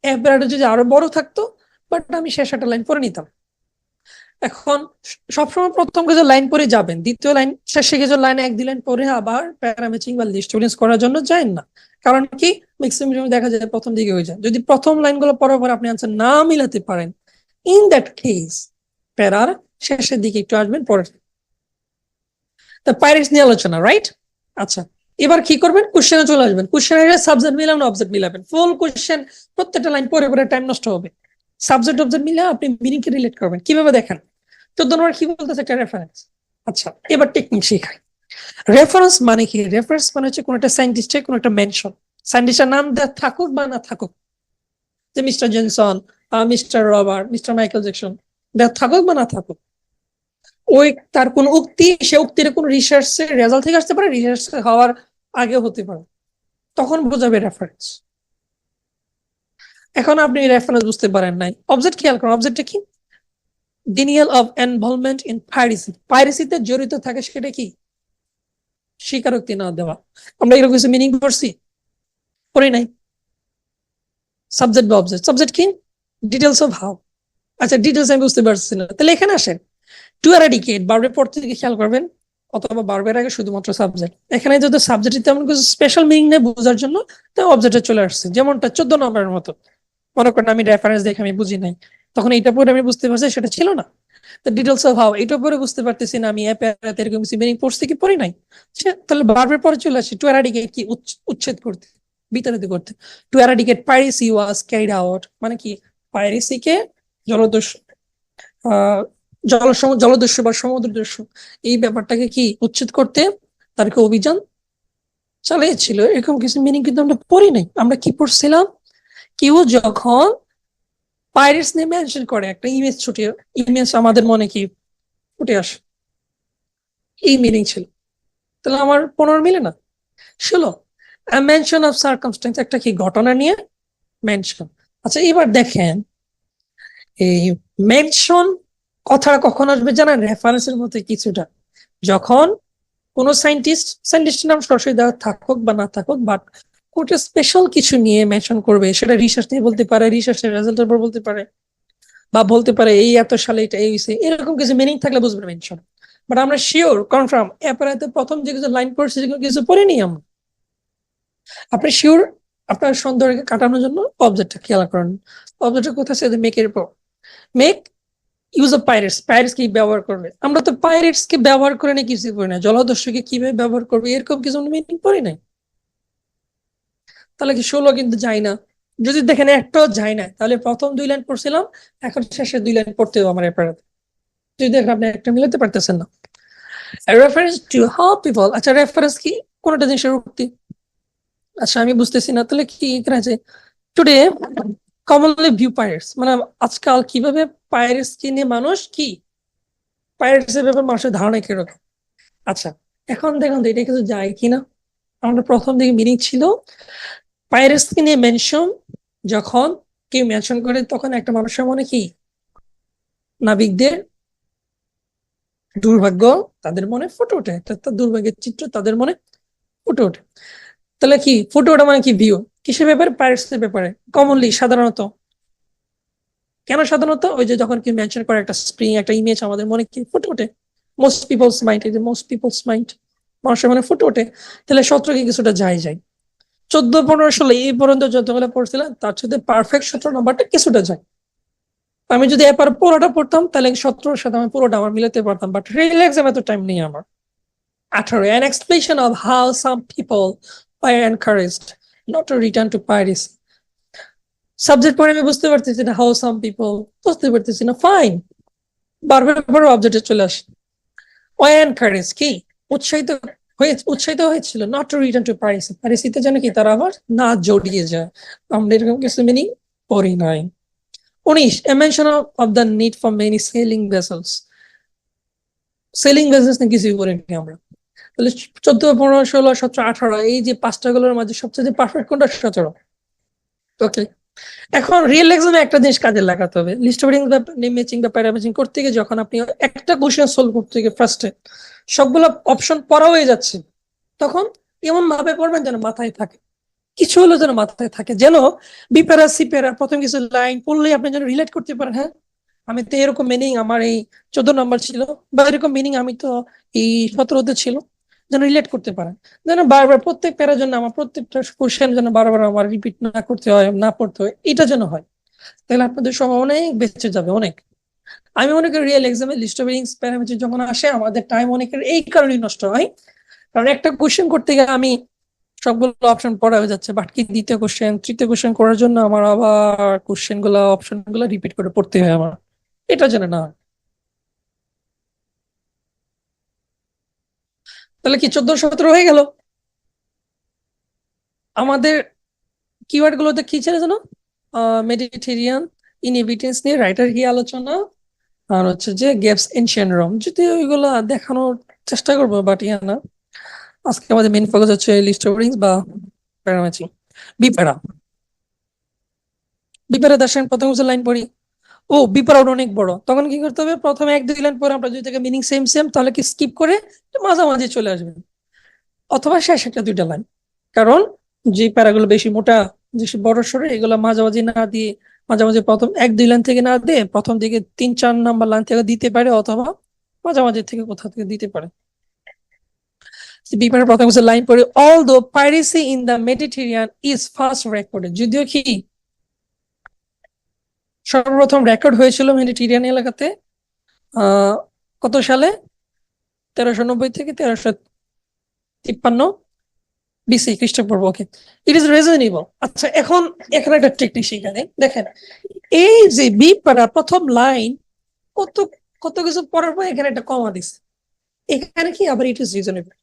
এবার যদি আরো বড় থাকতো বাট আমি শেষ একটা লাইন পড়ে নিতাম। এখন সবসময় প্রথম কিছু লাইন পরে যাবেন, দ্বিতীয় লাইন শেষে কিছু লাইন 1-2 লাইন পরে আবার প্যারামেচিং বা লিস্ট করার জন্য যায়েন না। কারণ কি ম্যাক্সিমাম দেখা যায় প্রথম দিকে হয়ে যায়। যদি প্রথম লাইনগুলো পড়ার পর আপনি আনসার না মিলাতে পারেন, ইন দ্যাট কেস প্যারার শেষের দিকে একটু আসবেন পরে। তা পাইরেটস নিয়ে আলোচনা, রাইট? আচ্ছা, এবার কি করবেন, কোশ্চেনে চলে আসবেন। কোশ্চেনের সাবজেক্ট মিলাবেন, অবজেক্ট মিলাবেন, ফুল কোশ্চেন প্রত্যেকটা লাইন পরে পরে টাইম নষ্ট হবে। সাবজেক্ট অবজেক্ট মিলে আপনি মিনিংকে রিলেট করবেন কিভাবে দেখেন। 14 নম্বর কি বলতেছে, একটা রেফারেন্স। আচ্ছা, এবার টেকনিক শেখাই। রেফারেন্স মানে কি? রেফারেন্স মানে হচ্ছে কোন একটা সায়েন্টিস্টের কোন একটা মেনশন, সায়েন্টিস্টের নাম থাকুক বা না থাকুক, যে mister Johnson, mister Robert, mister Michael Jackson, থাকুক বা না থাকুক, ওই তার কোন উক্তি, সে উক্তির কোন রিসার্চের রেজাল্ট থেকে আসতে পারে, রিসার্চ হওয়ার আগে হতে পারে, তখন বোঝাবে রেফারেন্স। এখন আপনি রেফারেন্স বুঝতে পারেন নাই, অবজেক্ট খেয়াল করেন, অবজেক্টটা কি, ডিনিয়াল অফ ইনভলভমেন্ট ইন পাইরেসি, পাইরেসিতে জড়িত থাকে সেটা কি, স্বীকারোক্তি না দেওয়া। আমরা এরকম কিছু মিনিং করছি, করি নাই। সাবজেক্ট বা অবজেক্ট, সাবজেক্ট কি, ডিটেলস অফ হাউ। আচ্ছা, ডিটেলস আমি বুঝতে পারছি না, তাহলে এখানে আসেন টু এরাডিকেট, বার্বের পর থেকে খেয়াল করবেন, অথবা বার্বের আগে শুধুমাত্র সাবজেক্ট। এখানে যদি সাবজেক্ট তেমন কিছু স্পেশাল মিনিং নেই বোঝার জন্য, তো অবজেক্টে চলে আসছে, যেমনটা 14 নম্বরের মতো। মনে করেন আমি রেফারেন্স দেখে আমি বুঝি নাই, তখন এইটা পরে আমি বুঝতে পারছি সেটা ছিল না। তো ডিটেলস অফ হাউ এটা পরে বুঝতে পারতেছি না আমি এরকম কিছু মিনিং পড়ছি কি পড়ি নাই, তাহলে বার্বের পরে চলে আসি টু এরাডিকেট, কি উচ্ছেদ করতে, বিতাড়িত করতে। To eradicate piracy was carried out, মানে কি পাইরেসিকে, জলদস্যু জলদস্যু বা সমুদ্রদস্যু, এই ব্যাপারটাকে কি উচ্ছেদ করতে তাদেরকে অভিযান চালিয়েছিল, এরকম কিছু মিনিং কিন্তু আমরা পড়ি নাই। আমরা কি পড়ছিলাম, কেউ যখন পাইরেটস নিয়ে মেনশন করে একটা ইমেজ ছুটে, ইমেজ আমাদের মনে কি ফুটে আসে, এই মিনিং ছিল। তাহলে আমার 15 মিলে না, 16। মেনশন অফ সার্কামস্টেন্স একটা কি ঘটনা নিয়ে মেনশন। আচ্ছা এবার দেখেন এই মেনশন কথাটা কখন আসবে জানেন? রেফারেন্সের মধ্যে কিছুটা, যখন কোন সায়েন্টিস্ট নাম সরাসরি দেওয়া থাকুক বা না থাকুক, বাট কোটা স্পেশাল কিছু নিয়ে মেনশন করবে, সেটা রিসার্চ নিয়ে বলতে পারে, রিসার্চের রেজাল্টের উপর বলতে পারে, বা বলতে পারে এই এত সালে এটা এই হয়েছে, এরকম কিছু মিনিং থাকলে বুঝবে মেনশন। বাট আমরা শিওর কনফার্ম এপারাতে প্রথম যে কিছু লাইন পড়ছে যেগুলো কিছু পড়িনি আমরা, আপনি শিওর আপনার সন্দেহকে কাটানোর জন্য অবজেক্টটা খেয়াল করেন। অবজেক্টটা কোথায় আছে? মেকের পর make use of pirates, pirates কি ব্যবহার করবে? আমরা তো পাইরেটস কে ব্যবহার করে নিয়ে কিছু করি না, জলদস্যুকে কিভাবে ব্যবহার করবে এরকম কিছু মিনিং পড়ি নাই। তাহলে কি 16 কিন্তু যায় না? যদি দেখেন একটাও যায় না, তাহলে প্রথম 2 লাইন পড়ছিলাম, এখন শেষের 2 লাইন পড়তে হবে আমার এপারে। যদি দেখেন আপনি একটা মিলাতে পারতেছেন না। রেফারেন্স টু হাউ পিপল, আচ্ছা রেফারেন্স কি? কোনটা জিনিসের উক্তি। আচ্ছা আমি বুঝতেছি না, তাহলে কি এখানে আছে টুডে কমনলি ভিউ পাইরেটস, মানে আজকাল কিভাবে পাইরেটস কে নিয়ে মানুষ কি, পাইরেটস এর ব্যাপারে মানুষের ধারণা কিরকম। আচ্ছা এখন দেখুন তো এটা কিছু যায় কিনা। আমাদের প্রথম দিকে মিনিং ছিল পাইরেটস কে নিয়ে মেনশন, যখন কেউ মেনশন করে তখন একটা মানুষের মনে কি নাবিকদের দুর্ভাগ্য তাদের মনে ফুটে ওঠে, একটা দুর্ভাগ্যের চিত্র তাদের মনে ফুটে ওঠে। তাহলে কি ফুটে ওঠা মানে কি ভিউ কিসের ব্যাপারে? পাইরেটস এর ব্যাপারে কমনলি, সাধারণত। কেন সাধারণত? ওই যে যখন কি মেনশন করে একটা স্প্রিং, একটা ইমেজ আমাদের মনে কি ফুটে ওঠে, মোস্ট পিপলস মাইন্ড, এই যে মোস্ট পিপলস মাইন্ড মানুষের মনে ফুটে ওঠে। তাহলে 17 কি কিছুটা যায়। 14, 15, 16 এই পর্যন্ত যতগুলো পড়ছিলাম তার সাথে পারফেক্ট 17 নাম্বারটা কিছুটা যায়। আমি যদি এবার পুরোটা পড়তাম তাহলে 17-এর সাথে আমি পুরোটা আমার মিলাতে পারতাম, বাট রিয়েল এক্সাম এত টাইম নেই আমার। 18 an explanation of how some people were encouraged not to return to piracy. Subject পড়ে আমি বুঝতে পারতেছি না, হাউ সাম পিপল বুঝতে পারতেছি না, ফাইন, বারবার অবজেক্টে চলে আসে। ওয়ার এনকারেজ কি উৎসাহিত হয়েছিল not to return to Paris, প্যারিসিতে যেন কি তারা আবার না জড়িয়ে যায়। আমরা এরকম কিছু মিনিং পড়ি নাই। 19 a mention of the need for many sailing vessels, selling vessels নিয়ে কিছুই পড়িনি আমরা। তাহলে 14, 15, 16, 17, 18 এই যে পাঁচটা গুলোর মাঝে সবচেয়ে পারফেক্ট কোনটা? 17। ওকে এখন রিয়েল এক্সামে একটা জিনিস কাজে লাগাতে হবে, লিস্ট ওভারিং বা ম্যাচিং বা প্যারাম্যাচিং করতে গিয়ে যখন আপনি একটা কোশ্চেন সলভ করতে গিয়ে ফার্স্টে সবগুলো অপশন পড়া হয়ে যাচ্ছে, তখন এমন ভাবে পড়বেন যেন মাথায় থাকে, কিছু হলো যেন মাথায় থাকে, যেন বিপ্যারা সিপ্যারা প্রথম কিছু লাইন পড়লেই আপনি যেন রিলেট করতে পারেন। হ্যাঁ আমি তো এরকম মিনিং আমার এই 14 নাম্বার ছিল, বা এরকম মিনিং আমি তো এই 17তে ছিল, যেন রিলেট করতে পারেন, যেন বারবার প্রত্যেক প্যারার জন্য আমার প্রত্যেকটা কোশ্চেন যেন বারবার আমার রিপিট না করতে হয়, না পড়তে হয়, এটা যেন হয়। তাহলে আপনাদের সময় অনেক বেঁচে যাবে, অনেক। আমি মনে করি রিয়েল এক্সামে লিস্ট অফ রিডিংস প্যারামিটার যখন আসে আমাদের টাইম অনেকের এই কারণেই নষ্ট হয়, কারণ একটা কোশ্চেন করতে গিয়ে আমি সবগুলো অপশন পড়া হয়ে যাচ্ছে, বাট কি দ্বিতীয় কোশ্চেন তৃতীয় কোশ্চেন করার জন্য আমার আবার কোশ্চেন গুলা অপশন গুলা রিপিট করে পড়তে হয় আমার, এটা যেন না হয়। তাহলে কি 14, 17 হয়ে গেল। আমাদের কিওয়ার্ড গুলোতে কি ছিল জানো? মেডিটেরিয়ান ইনহেবিটেন্স নিয়ে রাইটার কি আলোচনা, আর হচ্ছে যে গেপস এনশিয়েন্ট রোম, যদি ওইগুলা দেখানোর চেষ্টা করবো, বাট ইয়া না। আজকে আমাদের মেইন ফোকাস হচ্ছে লিস্ট অফ রিংস বা প্যারাম্যাচিং। বিপ্যারা, বিপ্যারা দার্শন প্রথম লাইন পড়ি, ও বিপ্যারা অনেক বড়, তখন কি করতে হবে? প্রথমে 1, 2 লাইন পরে আমরা যদি থেকে মিনিং সেম সেম তাহলে কি স্কিপ করে মাঝামাঝি চলে আসবে, অথবা শেষ একটা 2টা লাইন। কারণ যে প্যারাগুলো বেশি মোটা, বেশি বড় সড়ো, এগুলো মাঝামাঝি না দিয়ে, মাঝামাঝি প্রথম 1, 2 লাইন থেকে না দিয়ে প্রথম দিকে 3, 4 নাম্বার লাইন থেকে দিতে পারে, অথবা মাঝামাঝি থেকে কোথাও থেকে দিতে পারে। বিপারের প্রথম লাইন পড়ে, অল দো piracy in the Mediterranean is first recorded, যদিও কি সর্বপ্রথম রেকর্ড হয়েছিল মেডিটেরিয়ান এলাকাতে কত সালে? 1390 থেকে 1353 বিসি খ্রিস্টপূর্ব। ওকে, ইট ইজ রিজনেবল। আচ্ছা এখন এখানে একটা টেকনিক শিখানে দেখেন, এই যে বি পারা প্রথম লাইন কত কত কিছু পড়ার পর এখানে একটা কমা দিছে, এখানে কি আবার ইট ইজ রিজনেবল।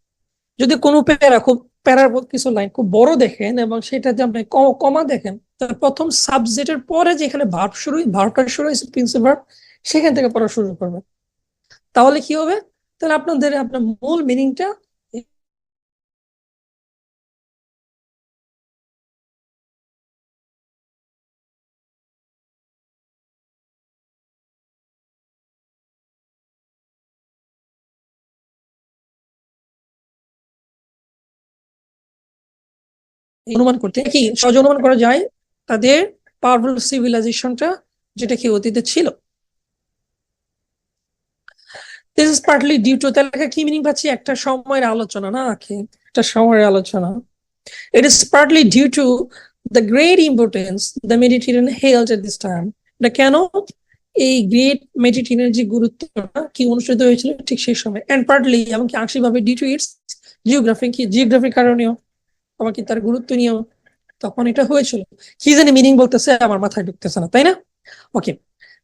যদি কোনো প্যারা খুব প্যারার কিছু লাইন খুব বড় দেখেন এবং সেটাতে আপনি কমা দেখেন, তার প্রথম সাবজেক্টের পরে যেখানে ভার্ব শুরু, ভার্বটা শুরু হয়েছে প্রিন্সিপাল ভার্ব, সেখান থেকে পড়া শুরু করবে। তাহলে কি হবে? তাহলে আপনার মূল মিনিংটা অনুমান করতে কি সহজ অনুমান করা যায় তাদের পাওয়ারফুল সিভিলাইজেশনটা যেটা কি অতীতে ছিল। This is partly due to, তাহলে কি মিনিং পাচ্ছি? একটা সময়ের আলোচনা না কি একটা সময়ের আলোচনা। It is partly due to the great importance the Mediterranean held at this time. এটা কেন? এই গ্রেট মেডিটেরিয়ানের যে গুরুত্বটা কি অনুষ্ঠিত হয়েছিল ঠিক সেই সময়, এন্ড পার্টলি এমনকি আংশিকভাবে ডিউ টু ইটস জিওগ্রাফি, কি জিওগ্রাফির কারণেও আবার কি তার গুরুত্ব নিয়েও তখন এটা হয়েছিল। কি জানি মিনিং বলতেছে আমার মাথায় ঢুকতেছে না, তাই না? ওকে,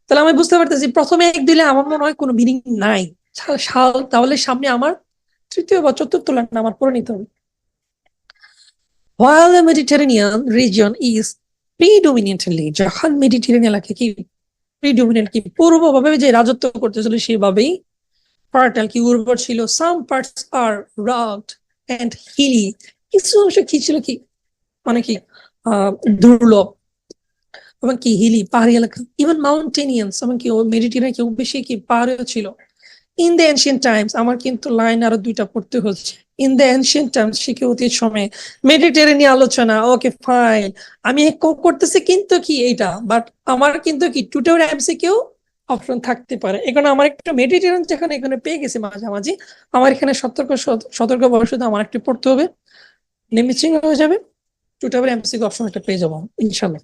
তাহলে আমি বুঝতে পারতেছি প্রথমে এক দিলে আমার মনে হয় কোনো মিনিং নাই। তাহলে সামনে আমার তৃতীয় বা চতুর্থ লাইন আমার পড়ে নিতে হবে। While the Mediterranean region is predominantly, যখন মেডিটেরিয়ান এলাকা কি প্রিডোমিনেন্ট কি পূর্বভাবে যে রাজত্ব করতেছিল সেভাবেই ফার্টাইল কি উর্বর ছিল, some parts are rugged and hilly, কিছু অংশ কি ছিল কি মানে কি দুর্লভ এবং কি হিলি পাহাড়ি এলাকা, ইভেন মাউন্টেনিয়ান্স এবং কি মেডিটেরিয়ান কেউ বেশি কি পাহাড়েও ছিল। ইন দ্য এনশিয়েন্ট টাইমস, আমার কিন্তু লাইন আরো দুইটা পড়তে হচ্ছে। ইন দ্য এনশিয়েন্ট টাইমস শিখে অতীত সময়ে মেডিটেরিয়ান আলোচনা, ওকে ফাইন, আমি করতেছি কিন্তু কি এইটা, বাট আমার কিন্তু কি টুটেও এমসিকিউ অপশন থাকতে পারে। এখানে আমার একটা মেডিটেরিয়ান যেখানে এখানে পেয়ে গেছে মাঝামাঝি, আমার এখানে সতর্ক ভবিষ্যতে আমার একটু পড়তে হবে, নেমিচিং হয়ে যাবে, টুটেও এমসিকিউ অপশন একটা পেয়ে যাবো ইনশাল্লাহ।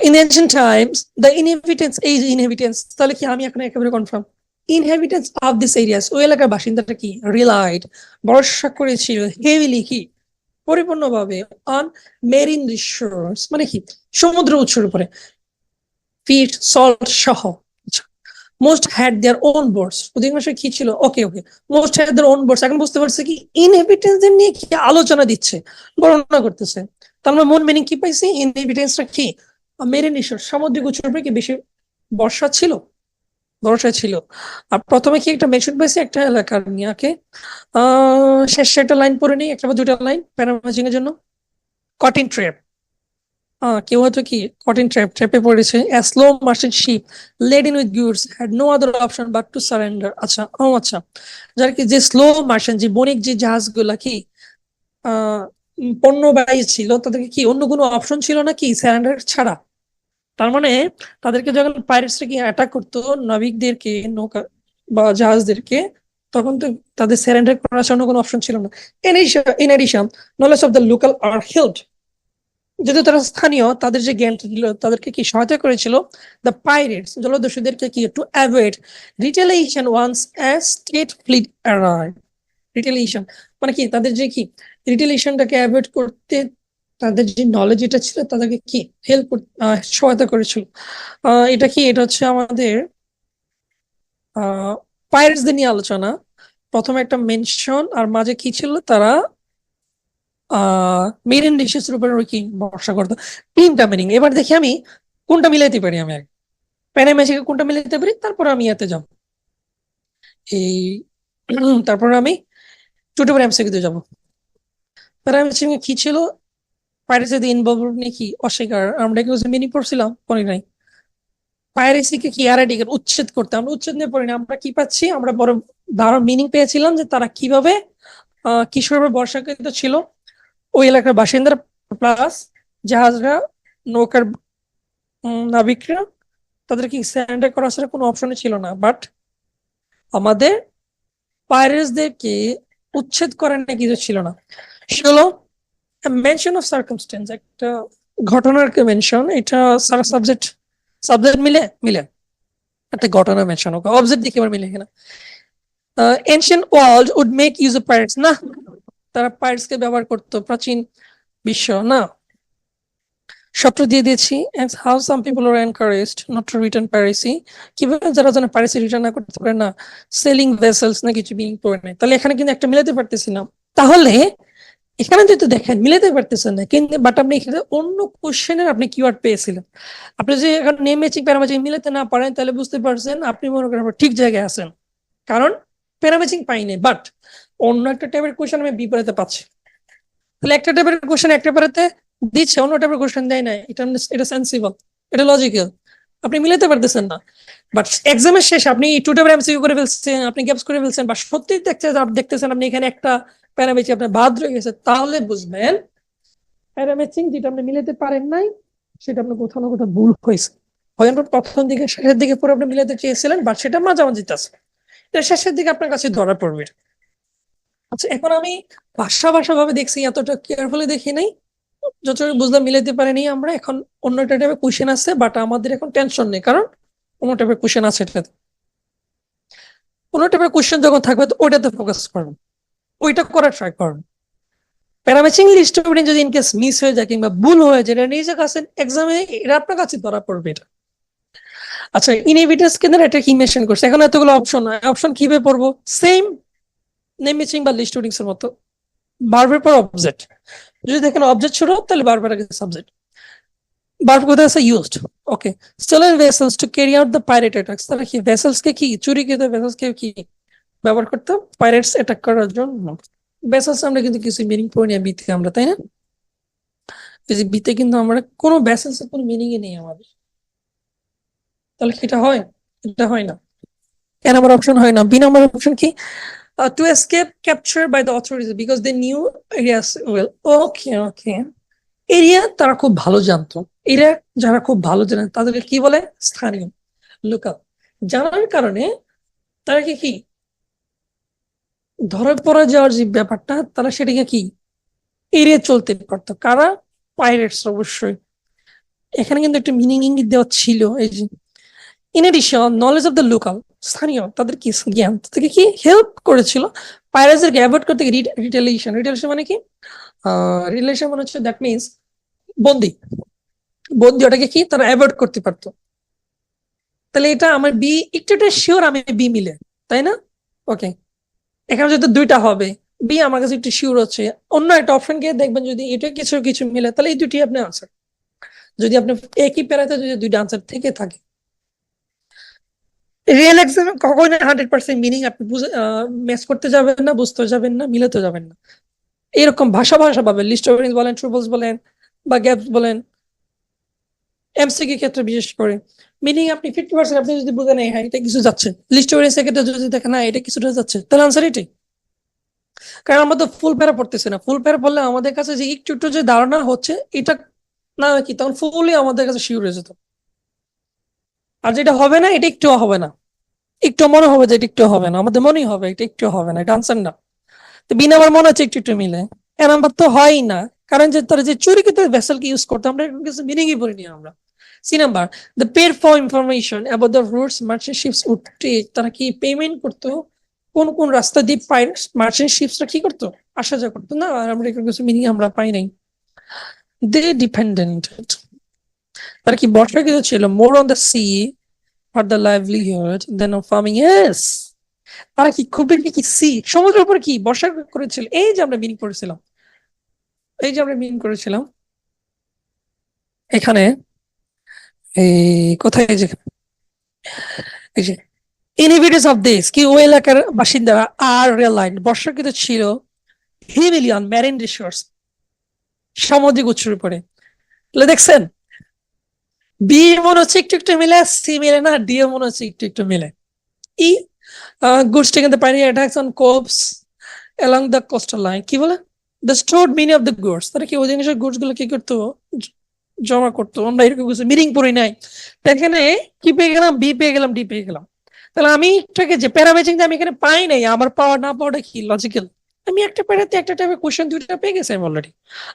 In ancient times the inhabitants, তাহলে কি আমি এখন একেবারে confirm, inhabitants of this areas, ওই এলাকার বাসিন্দাটা কি relied, ভরসা করেছিল হেভিলি কি পরিপূর্ণভাবে on marine resource, মানে কি সমুদ্র উৎসের উপরে, ফিশ সল্ট সহ। Most had their own boards, অধিকাংশ কি ছিল, okay okay, most had their own boards, এখন বুঝতে পারছে কি ইনহেবিটেন্সদের নিয়ে কি আলোচনা দিচ্ছে, বর্ণনা করতেছে। তার মানে মূল মিনিং কি পাইছি, ইনহেবিটেন্সটা কি মেরিন ইস্যুর সামুদ্রিক উৎসের উপরে কি বেশি বর্ষা ছিল, ভরসা ছিল। আর প্রথমে কি একটা মেনশন পাইছি একটা এলাকার নিয়ে, শেষে একটা লাইন পড়ে নেই, একটা বা দুটা লাইন প্যারামেজিং এর জন্য। কটিন ট্র্যাপ, কেউ হয়তো কি কটিন ট্র্যাপে পড়েছে। a slow merchant ship laden with goods had no other option but to surrender। আচ্ছা, ও আচ্ছা, যার কি যে স্লো মার্চেন্ট যে বণিক যে জাহাজগুলা কি পণ্যবাহী ছিল, তাদেরকে কি অন্য কোনো অপশন ছিল না কি স্যারেন্ডার ছাড়া। তার মানে তাদেরকে যখন পাইরেটসরা কি অ্যাটাক করতো নাবিকদেরকে, নৌকা বা জাহাজদেরকে, তখন তো তাদের স্যারেন্ডার করার জন্য কোনো অপশন ছিল না। In addition knowledge of the local area helped, যেহেতু তারা স্থানীয় তাদের যে জ্ঞান ছিল তাদেরকে কি সহায়তা করেছিল। দ্য পাইরেটস জলদস্যুদেরকে কি to avoid retaliation once as state fleet arrive. Retaliation মানে কি তাদের যে কি রিটেলিয়েশনটাকে অ্যাভয়েড করতে তাদের যে নলেজ এটা ছিল তাদেরকে কি হেল্প সহায়তা করেছিল। এটা হচ্ছে আমাদের পাইরেটসদের নিয়ে আলোচনা। প্রথমে একটা মেনশন আর মাঝে কি ছিল, তারা মেরিন ডিশেস এর উপর কি ভরসা করতো। তিনটা মিনিং, এবার দেখি আমি কোনটা মিলাইতে পারি। আমি আগে প্যানামেশিকে কোনটা মিলাইতে পারি, তারপর আমি এতে যাব এই তারপর আমি টুটুবার এমসিকিউতে যাবো। প্যানামেশিকে কি ছিল, পাইরেসি দি ইনভলভ নাকি অস্বীকার, আমরা কি মিনি পড়ছিলাম পড়ি নাই। পাইরেসিকে কি এরাডিকেট উচ্ছেদ করতে, আমরা উচ্ছেদ নিয়ে পড়ি না। আমরা কি পাচ্ছি, আমরা বড় ধারণ মিনিং পেয়েছিলাম যে তারা কিভাবে কিশোর বর্ষাকৃত ছিল ওই এলাকার বাসিন্দারা, প্লাস জাহাজরা, নৌকার নাবিকরা, তাদের কি স্যারেন্ডার করা ছাড়া কোনো অপশনই ছিল না। বাট আমাদের পাইরেটসদেরকে উচ্ছেদ করার না কিছু ছিল না। সেগুলো মেনশন অফ সার্কামস্টেন্স, একটা ঘটনার মেনশন, এটা সারা সাবজেক্ট সাবজেক্ট মিলে মিলে একটা ঘটনা মেনশন হোক, অবজেক্ট দেখে এবার মিলে কিনা। Ancient world would make use of pirates, না তারা পাইরেটস কে ব্যবহার করতো প্রাচীন বিশ্ব, না সবটা দিয়ে দিয়েছি। How some people are encouraged not to return piracy, কিভাবে যারা যেন পাইরেসি রিটার্ন না করতে পারে না, সেলিং ভেসেলস না কিছু বিং করে নেয়। তাহলে এখানে কিন্তু একটা মিলাতে পারতেছি না। তাহলে এখানে যদি দেখেন মিলাতে পারতেছেন না, কিন্তু বাট আপনি এখানে অন্য কোশ্চেনের আপনি কিওয়ার্ড পেয়েছিলেন। আপনি যে এখন নেম ম্যাচিং প্যারাম্যাচিং মিলাতে না পারেন, তাহলে বুঝতে পারছেন আপনি মনে করেন ঠিক জায়গায় আছেন, কারণ প্যারাম্যাচিং পাইনি, বাট অন্য একটা টাইপের কোশ্চেন আমি বিপরীতে পাচ্ছি। তাহলে একটা টাইপের কোশ্চেন একটা পেপারেতে দিচ্ছে, অন্য টাইপের কোশ্চেন দেয় না, এটা সেন্সিবল, এটা লজিক্যাল, আপনি মিলাতে পারতেছেন না। বাট এক্সামের শেষ আপনি টু টাইপের এমসিকিউ করে ফেলছেন, আপনি গ্যাপস করে ফেলছেন, বা সত্যি দেখতেছেন আপনি এখানে একটা প্যারামেট্রিক আপনার বাদ রয়ে গেছে, তাহলে বুঝবেন প্যারামেট্রিক যেটা আপনি মিলাতে পারেন নাই, সেটা আপনার কোথাও না কোথাও ভুল হয়েছে। হয়তো প্রথম দিকে শেষের দিকে পুরো আপনি মিলাতে চেয়েছিলেন, বাট সেটা মাঝামাঝি আছে, এটা শেষের দিকে আপনার কাছে ধরা পড়বে। আচ্ছা, এখন আমি ভাষা ভাবে দেখছি, এতটা কেয়ারফুলি দেখি নাই, যতটুকু বুঝলাম মিলাইতে পারিনি আমরা। এখন অন্য একটা টাইপের কোশ্চেন আছে, বাট আমাদের এখন টেনশন নেই, কারণ অন্য টাইপের কোশ্চেন আছে এটাতে। অন্য টাইপের কোশ্চেন যখন থাকবে তো ওইটাতে ফোকাস করবেন, ওইটা করার ট্রাই করবেন। প্যারাম্যাচিং লিস্ট যদি ইনকেস মিস হয়ে যায় কিংবা ভুল হয়ে যায়, এটা নিজের কাছে এক্সামে এটা আপনার কাছে ধরা পড়বে এটা। আচ্ছা, ইনএভিডেন্স কেন্দ্র এটা কি মেনশন করছে, এখন এতগুলো অপশন, অপশন কিভাবে পড়বো? সেম নেম ম্যাচিং বা লিস্ট এর মতো, ভার্বের পর অবজেক্ট। যদি দেখেন অবজেক্ট ছোট, তাহলে ভার্বের আগে সাবজেক্ট। ভার্ব কোথায় আছে? Used. Okay, stolen vessels to carry out the pirate attacks, তাহলে কি ভেসেলস কে কি চুরিকৃত ভেসেলস কে কি ব্যবহার করতে পাইরেটস অ্যাটাক করার জন্য। ভেসেলস আমরা কিন্তু কিছু মিনিং পড়ি না বিতে আমরা, তাই না? এই যে বিতে কিন্তু আমরা কোনো ভেসেলস এর কোনো মিনিংই নেই আমাদের, তাহলে কি এটা হয়? এটা হয় না। এ নাম্বার অপশন হয় না। বি নাম্বার অপশন কি? To escape capture by the authorities because they knew areas well. Okay okay, area তারা খুব ভালো জানতো, এরিয়া যারা খুব ভালো জানেন তাদেরকে কি বলে? স্থানীয়, লোকাল। জানার কারণে তারা কি কি ধরা পড়া যাওয়ার যে ব্যাপারটা, তারা সেটাকে কি এড়িয়ে চলতে পারতো। কারা? পাইরেটস অবশ্যই। এখানে কিন্তু একটা মিনিং ইঙ্গিত দেওয়া ছিল, এই যে in addition knowledge of the local, স্থানীয় তাদের কি জ্ঞান তাদেরকে কি হেল্প করেছিল পাইরেটসকে অ্যাভয়েড করতে। রিটেলিয়েশন, রিটেলিয়েশন মানে কি? রিলেশন মানে হচ্ছে দ্যাট মিনস বন্দি, বন্দি ওটাকে কি তারা অ্যাভয়েড করতে পারতো। তাহলে এটা আমার বি, একটু শিওর আমি বি মিলে, তাই না? ওকে, এখানে যদি দুইটা হবে, বি আমার কাছে একটু শিওর হচ্ছে। অন্য একটা অপশন গিয়ে দেখবেন যদি এটা কিছু কিছু মিলে, তাহলে এই দুটি আপনি আনসার। যদি আপনি একই প্যারাতে যদি দুইটা আনসার থেকে থাকে, রিয়েল এক্সামে কখনোই 100% মিনিং আপনি ম্যাচ করতে যাবেন না, বুঝতে যাবেন না, মিলাতে যাবেন না। এরকম ভাষা পাবেন, লিস্ট অফ বলেন, ট্রুবলস বলেন, বা গ্যাপস বলেন, এমসিকিউ ক্ষেত্রে বিশেষ করে মিনিং আপনি 50% আপনি যদি বুঝেন হ্যাঁ এটা কিছু যাচ্ছে, লিস্ট অফ ক্ষেত্রে যদি দেখেন না এটা কিছুটা যাচ্ছে, তাহলে আনসার এটাই। কারণ আমরা তো ফুল প্যারা পড়তেছি না, ফুল প্যারা পড়লে আমাদের কাছে যে একটু একটু যে ধারণা হচ্ছে এটা না কি, তখন ফুলই আমাদের কাছে শিওর হয়ে যেত। আর যেটা হবে না এটা একটু হবে না, একটু মনে হবে যে এটা একটু হবে না, আমাদের মনেই হবে এটা একটু হবে না, এটা আনসার না। তো বিনা আমার মনে হচ্ছে একটু একটু মিলে, এ নাম্বার তো হয়ই না। কারণ যে তারা যে চুরি কিন্তু ভেসেলকে ইউজ করতো, আমরা কিছু মিনিংই পড়িনি আমরা। C number, the paid for information about the routes merchant ships would take, তারা কি পেমেন্ট করতো কোন কোন রাস্তা দিয়ে মার্চেন্ট শিপসরা কি করতো, আসা যাওয়া করতো না। আর আমরা কিছু মিনিং আমরা পাই নাই। দে ডিপেন্ডেন্ট, তারা কি বর্ষা কিছু ছিল more on the sea for the livelihood than on farming. Yes, তারা কি খুব বেশি কি সি সমুদ্রের উপর কি বর্ষা করেছিল। এই যে আমরা মিনিং করেছিলাম, এই যে আমরা মিনিং করেছিলাম এখানে, এই কোথায়, এই যে এই যে ইনহিবিটর্স অফ দিস কি ওই এলাকার বাসিন্দারা আর রিয়ালাইন বর্ষাকৃত ছিল হেভিলি অন ম্যারিন রিসোর্স, সামুদ্রিক উৎসের উপরে। তাহলে দেখছেন বি মনে হচ্ছে একটু একটু মিলে, সি মিলে না, ডি এ মনে হচ্ছে একটু একটু মিলে। ই goods taken the pirate attacks on cops along the coastal line, কি বলে? The stored money of the goods, তারা কি ওই জিনিসের গুডস গুলো কি করতো, জমা করতো। আমরা এরকম কিছু মিনিং পড়ি নাই, এখানে কি পেয়ে গেলাম? বি পেয়ে গেলাম, ডি পেয়ে গেলাম। তাহলে আমি এটাকে যে প্যারামেচিং আমি এখানে পাই নাই, আমার পাওয়া না পাওয়াটা কি লজিক্যাল? আমি একটা প্যারাতে একটা টাইপের কোশ্চেন দুইটা পেয়ে গেছি আমি অলরেডি।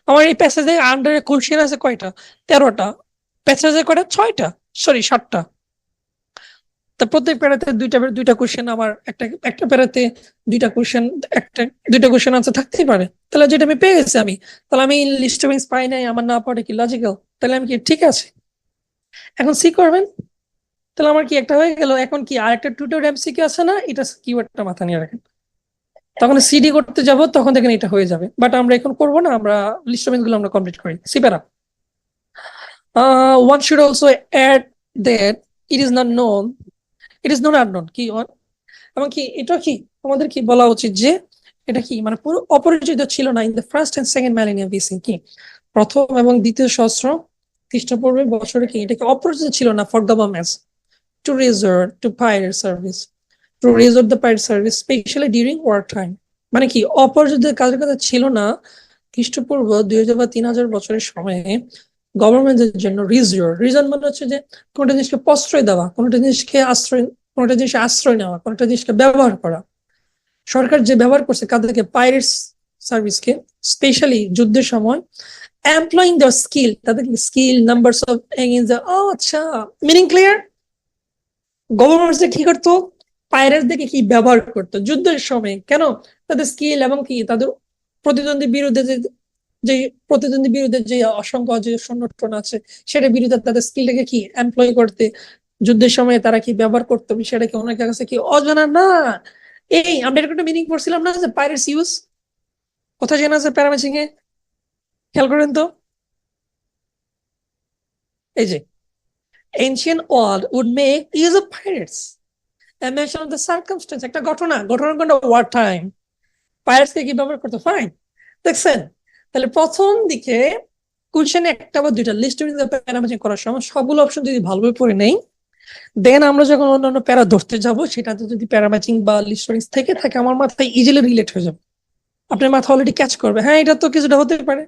আমার এই প্যাসেজে আন্ডারে কোশ্চেন আছে কয়টা? 13টা। প্যাসেজে কয়টা? 6টা, সরি 7টা। তা প্রত্যেক প্যারাতে দুইটা কোশ্চেন, আমার একটা একটা প্যারাতে দুইটা কোশ্চেন, দুইটা কোশ্চেন আনসার থাকতেই পারে। তাহলে যেটা আমি পেয়ে গেছি আমি, তাহলে আমি ডিস্টার্বেন্স পাই নাই, আমার না পড়ে কি লজিক্যাল? তাহলে আমি কি ঠিক আছে? এখন সি করবেন, তাহলে আমার কি একটা হয়ে গেল। এখন কি আর একটা টুটোর এমসিকিউ আছে না, এটা কিওয়ার্ডটা মাথা নিয়ে রাখেন। তখন সিডি করতে যাব, তখন দেখেন এটা হয়ে যাবে, বাট আমরা এখন করবো না, আমরা ডিস্টার্বেন্স গুলো আমরা কমপ্লিট করি। সি প্যারা, one should also add that it is not known, it is not unknown কি এবং কি এটা কি আমাদের কি বলা উচিত যে এটা কি মানে পুরো অপরিচিত ছিল না in the first and second millennium BC, কি প্রথম এবং দ্বিতীয় সহস্র খ্রিস্টপূর্বে বছরে কি এটা কি অপরিচিত ছিল না for governments to resort to pirate service, to resort the pirate service specially during war time. মানে কি অপরিচিত কাজের কথা ছিল না খ্রিস্টপূর্ব 2000 বা 3000 বছরের সময়ে গভর্নমেন্টের জন্য রিজন মানে হচ্ছে যে কোনটা জিনিসকে প্রশ্রয় দেওয়া, কোনটা জিনিসকে আশ্রয়, কোনটা জিনিসকে আশ্রয় নেওয়া, কোনটা জিনিসকে ব্যবহার করা। সরকার যে ব্যবহার করছে কাদেরকে, পাইরেটস সার্ভিসকে, স্পেশালি যুদ্ধের সময় এমপ্লয়িং দ্য স্কিল, তাদেরকে skill numbers of against the, আচ্ছা মিনিং ক্লিয়ার। গভর্নমেন্ট কি করতো, পাইরেটসদেরকে কি ব্যবহার করতো যুদ্ধের সময়, কেন? তাদের স্কিল এবং কি তাদের প্রতিদ্বন্দ্বীর বিরুদ্ধে যে প্রতিদ্বন্দ্বী বিরুদ্ধে যে অসংখ্য যে সংগঠন আছে সেটার বিরুদ্ধে তাদের স্কিলটাকে কি এমপ্লয় করতে যুদ্ধের সময় তারা কি ব্যবহার করতো, সেটা কি অনেকের কাছে কি অজানা না। এই আমরা একটা মিনিং পড়ছিলাম না যে পাইরেটস ইউজ, কোথায় জানা আছে প্যারামেসিং এ, খেয়াল করেন তো। এই যে ancient world would make use of pirates, a mention of the circumstance, একটা ঘটনা কোনটা ওয়ার টাইম, পাইরেটস কে কি ব্যবহার করতো, ফাইন। দেখছেন, তাহলে প্রথম দিকে কোশ্চেনে একটা বা দুইটা লিস্ট প্যারামেসিং করার সময় সবগুলো অপশন যদি ভালোভাবে পড়ে নেই, দেন আমরা যখন অন্যান্য প্যারা ধরতে যাব সেটাতে যদি প্যারাম্যাচিং বা লিস্টারিংস থেকে থাকে আমার মাথায় ইজিলি রিলেট হয়ে যাবে, আপনার মাথা অলরেডি ক্যাচ করবে, হ্যাঁ এটা তো কিছুটা হতে পারে।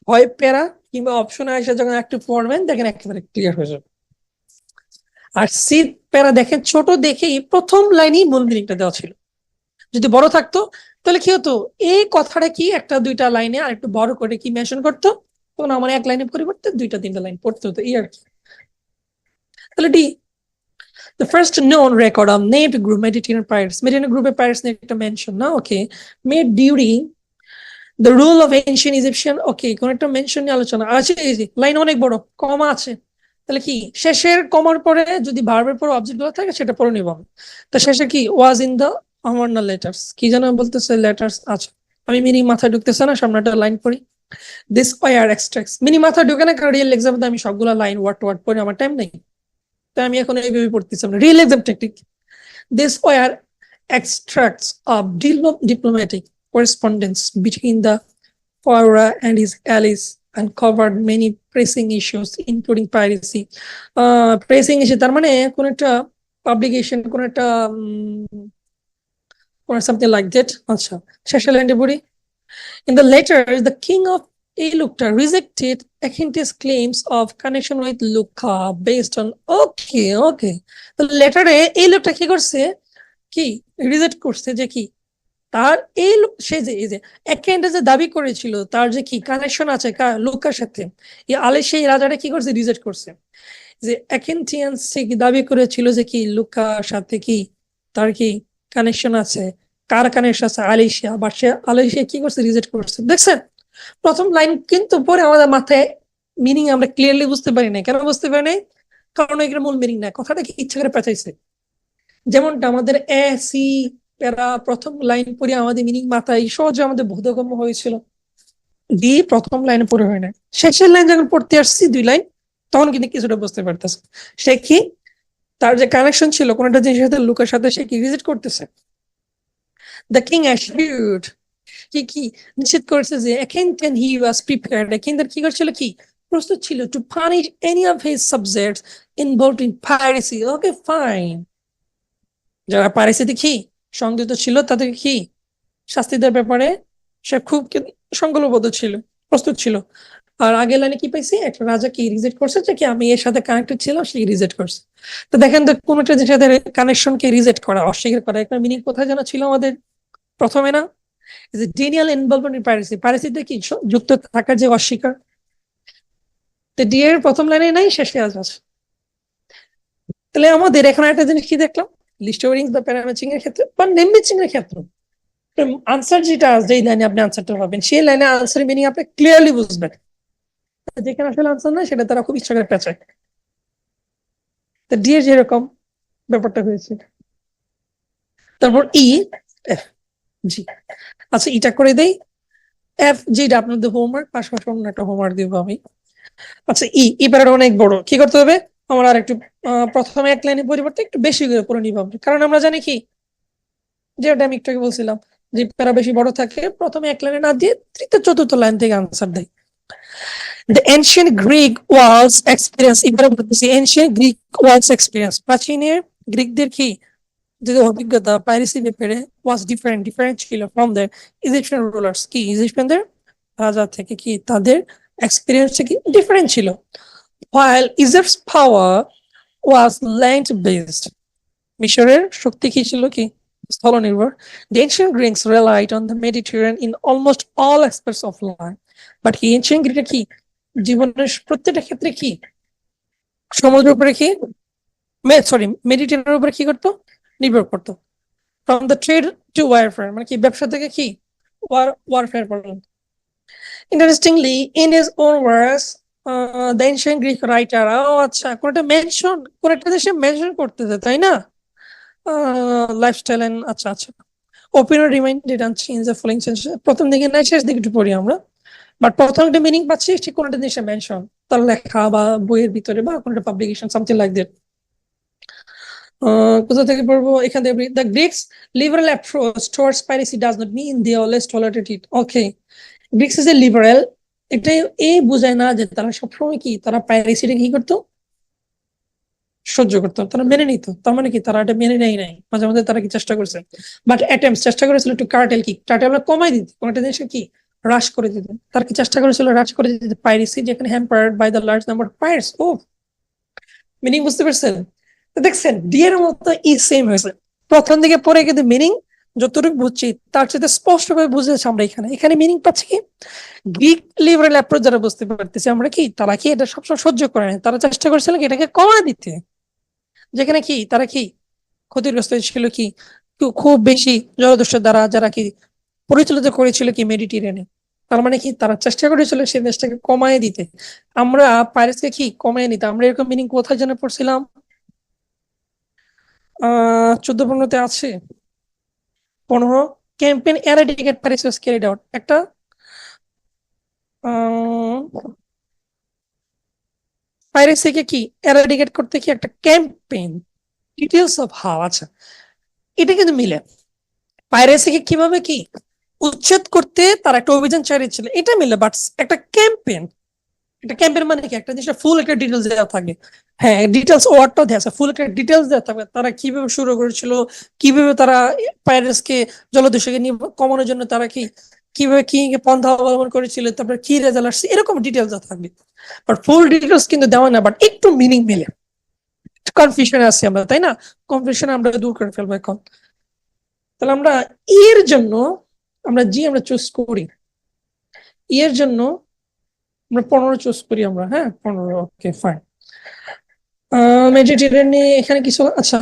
হয় প্যারা কিংবা অপশনে এসে যখন একটু পড়বেন দেখেন একেবারে ক্লিয়ার হয়ে যাবে। আর সি প্যারা দেখেন ছোট দেখেই প্রথম লাইনেই মূল মিনিংটা দেওয়া ছিল, যদি বড় থাকতো তাহলে কি হতো, এই কথাটা কি একটা দুইটা লাইনে আর একটু বড় করে কি মেনশন করতো, তখন আমার এক লাইনের পরিবর্তে দুইটা তিনটা লাইন পড়তে হতো, এই আর কি। তাহলে D, the first known record of named group Mediterranean pirates, Mediterranean group of pirates একটা mention না, okay, made during the rule of ancient Egyptian, okay, কোন একটা মেনশন নিয়ে আলোচনা আছে, এই যে লাইন অনেক বড়, কমা আছে, তাহলে কি শেষের কমার পরে যদি ভার্বের পরে অবজেক্ট গুলো থাকে সেটা পরে নিব। তো শেষে কি ওয়াজ ইন দা আমার না লেটার্স, কি যেন বলতেছে লেটার্স আছে, আমি মিনিং মাথায় ঢুকতেছে না, সামনে একটা লাইন পড়ি। দিস ওয়ার এক্সট্রাক্টস, মিনিং মাথায় ঢুকে না, কারণ রিয়েল এক্সামে আমি সবগুলো লাইন ওয়ার্ড টু ওয়ার্ড পড়ি, আমার টাইম নেই, তাই আমি এখন এইভাবে পড়তেছি। Real exam technique, these were extracts of diplomatic correspondence between the Pharaoh and his allies and covered many pressing issues including piracy. Pressing issue তার মানে কোন একটা পাবলিকেশন, কোন একটা something like that। আচ্ছা শেষে লাইনটা পড়ি। In the letters, the king of Elukta rejected Akhinti's claims of connection with Luka based on okay. The letter Elukta কি করছে, কি রিজেক্ট করছে যে কি তার সে যে একেন্ডে যে দাবি করেছিল তার যে কি কানেকশন আছে লুকার সাথে, এই আলে সেই রাজাটা কি করছে, রিজেক্ট করছে। যে একেন্টিয়ান সে কি দাবি করেছিল যে কি লুকার সাথে কি তার কি কানেকশন আছে, কার কানেকশন আছে, আলিশিয়া, বা সে আলিশিয়া কি করছে, রিজেক্ট করছে। দেখছেন প্রথম লাইন কিন্তু পরে আমাদের মাথায় মিনিং আমরা ক্লিয়ারলি বুঝতে পারি না, কেন বুঝতে পারি না, কারণ এগুলো মূল মিনিং না, কথাটা কি ইচ্ছা করে পেঁচাইছে। যেমনটা আমাদের এ সি প্যারা প্রথম লাইন পড়ে আমাদের মিনিং মাথায় সহজে আমাদের বোধগম্য হয়েছিল, ডি প্রথম লাইনে পড়ে হয় না, শেষের লাইন যখন পড়তে আসছি দুই লাইন তখন কিন্তু কিছুটা বুঝতে পারতেছে সে কি তার যে কানেকশন ছিল কোনটা জিনিসের সাথে লুকের সাথে সে কি রিজেক্ট করতেছে। দ্য কিং অ্যাসিউরড, কি নিশ্চিত করেছে যে Akhenaten he was prepared, Akhenaten কি করছিল, কি প্রস্তুত ছিল to punish any of his subjects involved in piracy, okay fine, যারা পাইরেসিতে কি সংযুক্ত ছিল তাদের কি শাস্তি দেওয়ার ব্যাপারে সে খুব সংকল্পবদ্ধ ছিল, প্রস্তুত ছিল। আর আগে লাইনে কি পাইছি, একটা রাজা কি রিজেক্ট করছে যে কি আমি এর সাথে কানেক্টেড ছিলাম, সে রিজেক্ট করছে। তো দেখেন তো কোন একটা জিনিসের সাথে কানেকশনকে রিজেক্ট করা, অস্বীকার করা, একটা মিনিং কোথায় জানা ছিল আমাদের প্রথমে না, যে ডেনিয়াল ইনভলভমেন্ট ইন পাইরেসি, পাইরেসিতে কি যুক্ত থাকার যে অস্বীকার, তো ডি এর প্রথম লাইনে নাই, শেষে আছে। তাহলে আমাদের এখন একটা জিনিস কি দেখলাম, লিস্টোরিং বা প্যারাম্যাচিং এর ক্ষেত্রে বা নেম ম্যাচিং এর ক্ষেত্রে আনসার যেটা যেই লাইনে আপনি আনসারটা পাবেন সেই লাইনে আনসার মিনিং আপনি ক্লিয়ারলি বুঝবেন। যেখানে আসলে আনসার না সেটা তারা খুব ইচ্ছা করে পেঁচায়। তো ডি এর যেরকম ব্যাপারটা হয়েছে। তারপর ই, এফ, জি। আচ্ছা এটা করে দেই। এফ যেটা আপনাদের হোমওয়ার্ক, পাশাপাশি অন্য একটা হোমওয়ার্ক দিব আমি। আচ্ছা এবার অনেক বড়, কি করতে হবে আমার আর একটু প্রথমে এক লাইনের পরিবর্তে একটু বেশি করে পড়ে নিব আমরা। কারণ আমরা জানি কি, যেটা আমি একটু আগে বলছিলাম, যে প্যারা বেশি বড় থাকে প্রথমে এক লাইনে না দিয়ে তৃতীয় চতুর্থ লাইন থেকে আনসার দেয়। The ancient Greek was experience, এবারে বলতেছি ancient Greek was experience, প্রাচীনের গ্রিকদের কি যে অভিজ্ঞতা পাইরেসি ব্যাপারে was different ছিল from the Egyptian rulers, কি ইজিপ্টিয়ানদের রাজা থেকে কি তাদের এক্সপিরিয়েন্স কি ডিফারেন্ট ছিল। While Egypt's power was land based, মিশরের শক্তি কি ছিল কি স্থলনির্ভর। The ancient Greeks relied on the Mediterranean in almost all aspects of life, but কি ancient গ্রিকরা কি জীবনের প্রত্যেকটা ক্ষেত্রে কি সমুদ্রের উপরে কি সরি মেডিটেরিয়ানের উপরে কি করতো নির্ভর করতো। From the trade to warfare, মানে কি ব্যবসা থেকে কি ওয়ারফেয়ার পর্যন্ত। Interestingly in his own words the ancient Greek writer, ও আচ্ছা কোন একটা দেশে মেনশন করতেছে তাই না, লাইফস্টাইল এন্ড আচ্ছা আচ্ছা opinion reminded and change the following sense. প্রথম দিকে না শেষ দিকে একটু পড়ি আমরা, বাট প্রথম একটা মিনিং পাচ্ছি ঠিক কোন একটা জিনিসের মেনশন, তার লেখা বা বইয়ের ভিতরে বা কোন একটা পাবলিকেশন সামথিং লাইক দ্যাট। কোথা থেকে পড়বো, এখান থেকে the Greeks liberal approach towards piracy does not mean they always tolerated it. Okay, Greeks is a liberal, এটাই এই বোঝায় না যে তারা সবসময় কি তারা পাইরেসিটা কি করতো সহ্য করতো, তারা মেনে নিত। তার মানে কি তারা এটা মেনে নেয় নাই, মাঝে মাঝে তারা কি চেষ্টা করছে, বাট অ্যাটেম্পস চেষ্টা করেছিল একটু কার্টেল কি কার্টেল কমাই দিতে, কোন একটা জিনিসকে কি হ্রাস করে দিতে। তার কি চেষ্টা করেছিল হ্রাস করে দিতে পাইরেসি, যেখানে hampered by the large number of pirates. ও মিনিং বুঝতে পারছেন, দেখছেন ডি এর মতো ই সেম হয়েছে, প্রথম দিকে পরে কিন্তু মিনিং যতটুকু বুঝছি তার সাথে স্পষ্ট ভাবে বুঝেছি আমরা। এখানে এখানে মিনিং পাচ্ছি কি গ্রিক লিবারেল অ্যাপ্রোচ যারা বুঝতে পারতেছি আমরা কি তারা কি এটা সবসময় সহ্য করে না, তারা চেষ্টা করেছিল কি এটাকে কমা দিতে। যেখানে কি তারা কি ক্ষতিগ্রস্ত ছিল কি খুব বেশি জলদস্যুর দ্বারা, যারা কি পরিচালিত করেছিল কি মেডিটেরিয়ানে। তার মানে কি তারা চেষ্টা করেছিল সেই দেশটাকে কমায় দিতে। আমরা পাইরেটসকে কি কমায় নিতে, আমরা এরকম মিনিং কোথায় যেন পড়ছিলাম, 14-15 আছে। 15 ক্যাম্পেইন এরাডিকেট প্যারিস ওয়াজ ক্যারিড আউট, একটা পাইরেসিকে কি এরাডিকেট করতে কি একটা ক্যাম্পেইন, ডিটেলস অফ হাউ, আচ্ছা এটা কিন্তু মিলে। পাইরেসিকে কিভাবে কি উচ্ছেদ করতে তার একটা অভিযান চালিয়েছিল এটা মিলে, বাট একটা ক্যাম্পেইন, একটা ক্যাম্পেইন মানে কি একটা জিনিস ফুল একটা ডিটেলস দেওয়া থাকবে। হ্যাঁ ডিটেলস ওয়ার্ডটাও দেওয়া আছে, ফুল একটা ডিটেলস দেওয়া থাকবে, তারা কিভাবে শুরু করেছিল, কিভাবে তারা পাইরেটসকে জলদস্যুকে নিয়ে কমানোর জন্য তারা কি কিভাবে কি পন্থা অবলম্বন করেছিল, তারপরে কি রেজাল্ট আসছে, এরকম ডিটেলস থাকবে। বাট ফুল ডিটেলস কিন্তু দেওয়া না, বাট একটু মিনিং মিলে। কনফিউশনে আছি আমরা তাই না, কনফিউশন আমরা দূর করে ফেলবো এখন। তাহলে আমরা এর জন্য আমরা চুজ করি, এর জন্য আমরা 15 চুজ করি আমরা, হ্যাঁ 15, ওকে ফাইন। মেডিটেরিয়ান নিয়ে এখানে কিছু, আচ্ছা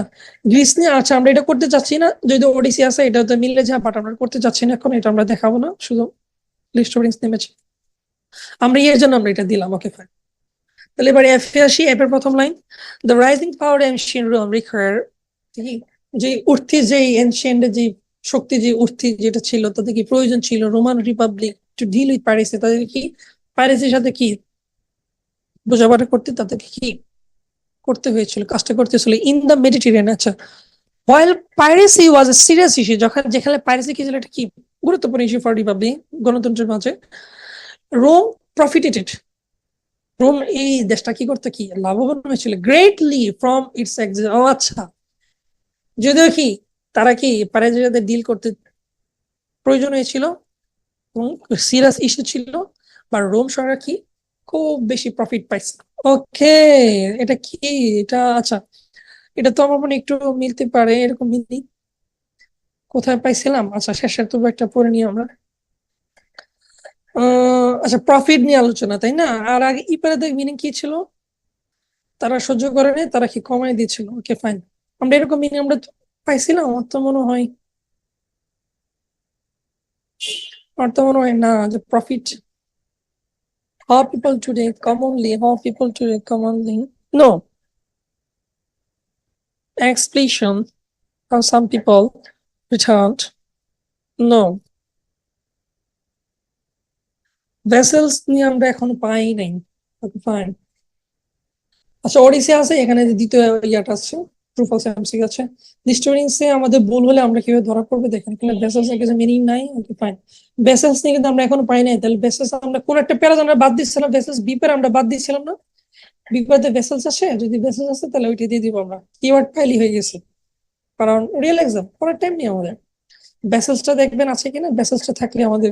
গ্রিস নিয়ে, আচ্ছা আমরা এটা করতে চাচ্ছি না, যদি ওডিসি আছে এটা তো মিলে যা, বাট আমরা করতে চাচ্ছি না এখন, এটা আমরা দেখাবো না, শুধু লিস্ট অফ নেমেছি আমরা, এর জন্য আমরা এটা দিলাম, ওকে ফাইন। তাহলে এবার এফ এ আসি, এফ এর প্রথম line, the rising power ancient Rome require, যে উঠতি যে এনশিয়েন্ট যে শক্তি যে উঠতি যেটা ছিল তাদের কি প্রয়োজন ছিল Roman republic to deal with pirates, তাদের কি প্যারিসের সাথে কি বোঝাপড়া করতে তাদেরকে কি করতে হয়েছিল, কাজটা করতেছিল ইন দ্য মেডিটেরিয়ান। আচ্ছা while piracy was a serious issue, যখন যেখানে পাইরেসি কি ছিল এটা কি গুরুত্বপূর্ণ ইস্যু ফর রিপাবলিক গণতন্ত্রের মাঝে, রোম প্রফিটেড, রোম এই দেশটা কি করতে কি লাভবান হয়েছিল গ্রেটলি ফ্রম ইটস এক্সিস্ট। ও আচ্ছা, যদিও কি তারা কি পাইরেসির সাথে ডিল করতে প্রয়োজন হয়েছিল এবং সিরিয়াস ইস্যু ছিল, বা রোম সরকার কি খুব বেশি প্রফিট পাইছে। ওকে, এটা কি এটা, আচ্ছা এটা তো আমার মনে একটু মিলতে পারে, এরকম মিলি কোথায় পাইছিলাম, আচ্ছা শেষের তো একটা পড়ে নিই আমরা। আচ্ছা প্রফিট নিয়ে আলোচনা তাই না, আর আগে ইপারে দেখ মিনিং কি ছিল, তারা সহ্য করে নেই, তারা কি কমাই দিয়েছিল। ওকে ফাইন, আমরা এরকম মিনিং আমরা পাইছিলাম। আমার তো মনে হয় না যে profit how people today commonly no explanation how some people returned no vessels নিয়ে আমরা এখন পাই নাই। Okay fine. আচ্ছা ওডিসি আছে, এখানে যে দ্বিতীয় ইয়াটা আছে ট্রু ফলস এমসিকিউ আছে। ডিস্টোরিংসে আমাদের ভুল হলে আমরা কিভাবে ধরা পড়বে দেখেন, এখানে ভেসেলস এর কিছু মিনিং নাই। ওকে ফাইন, ভেসেলস নিয়ে কিন্তু আমরা এখনো পাই নাই। তাহলে ভেসেলস আমরা কোন একটা প্যারা আমরা বাদ দিচ্ছিলাম, ভেসেলস বি প্যারা আমরা বাদ দিচ্ছিলাম না। বি প্যারাতে ভেসেলস আসে, যদি ভেসেলস আসে তাহলে ওইটা দিয়ে দিব আমরা, কিওয়ার্ড ফাইলই হয়ে গেছে। কারণ রিয়েল এক্সাম পড়ার টাইম নেই আমাদের। ভেসেলসটা দেখবেন আছে কিনা, ভেসেলসটা থাকলে আমাদের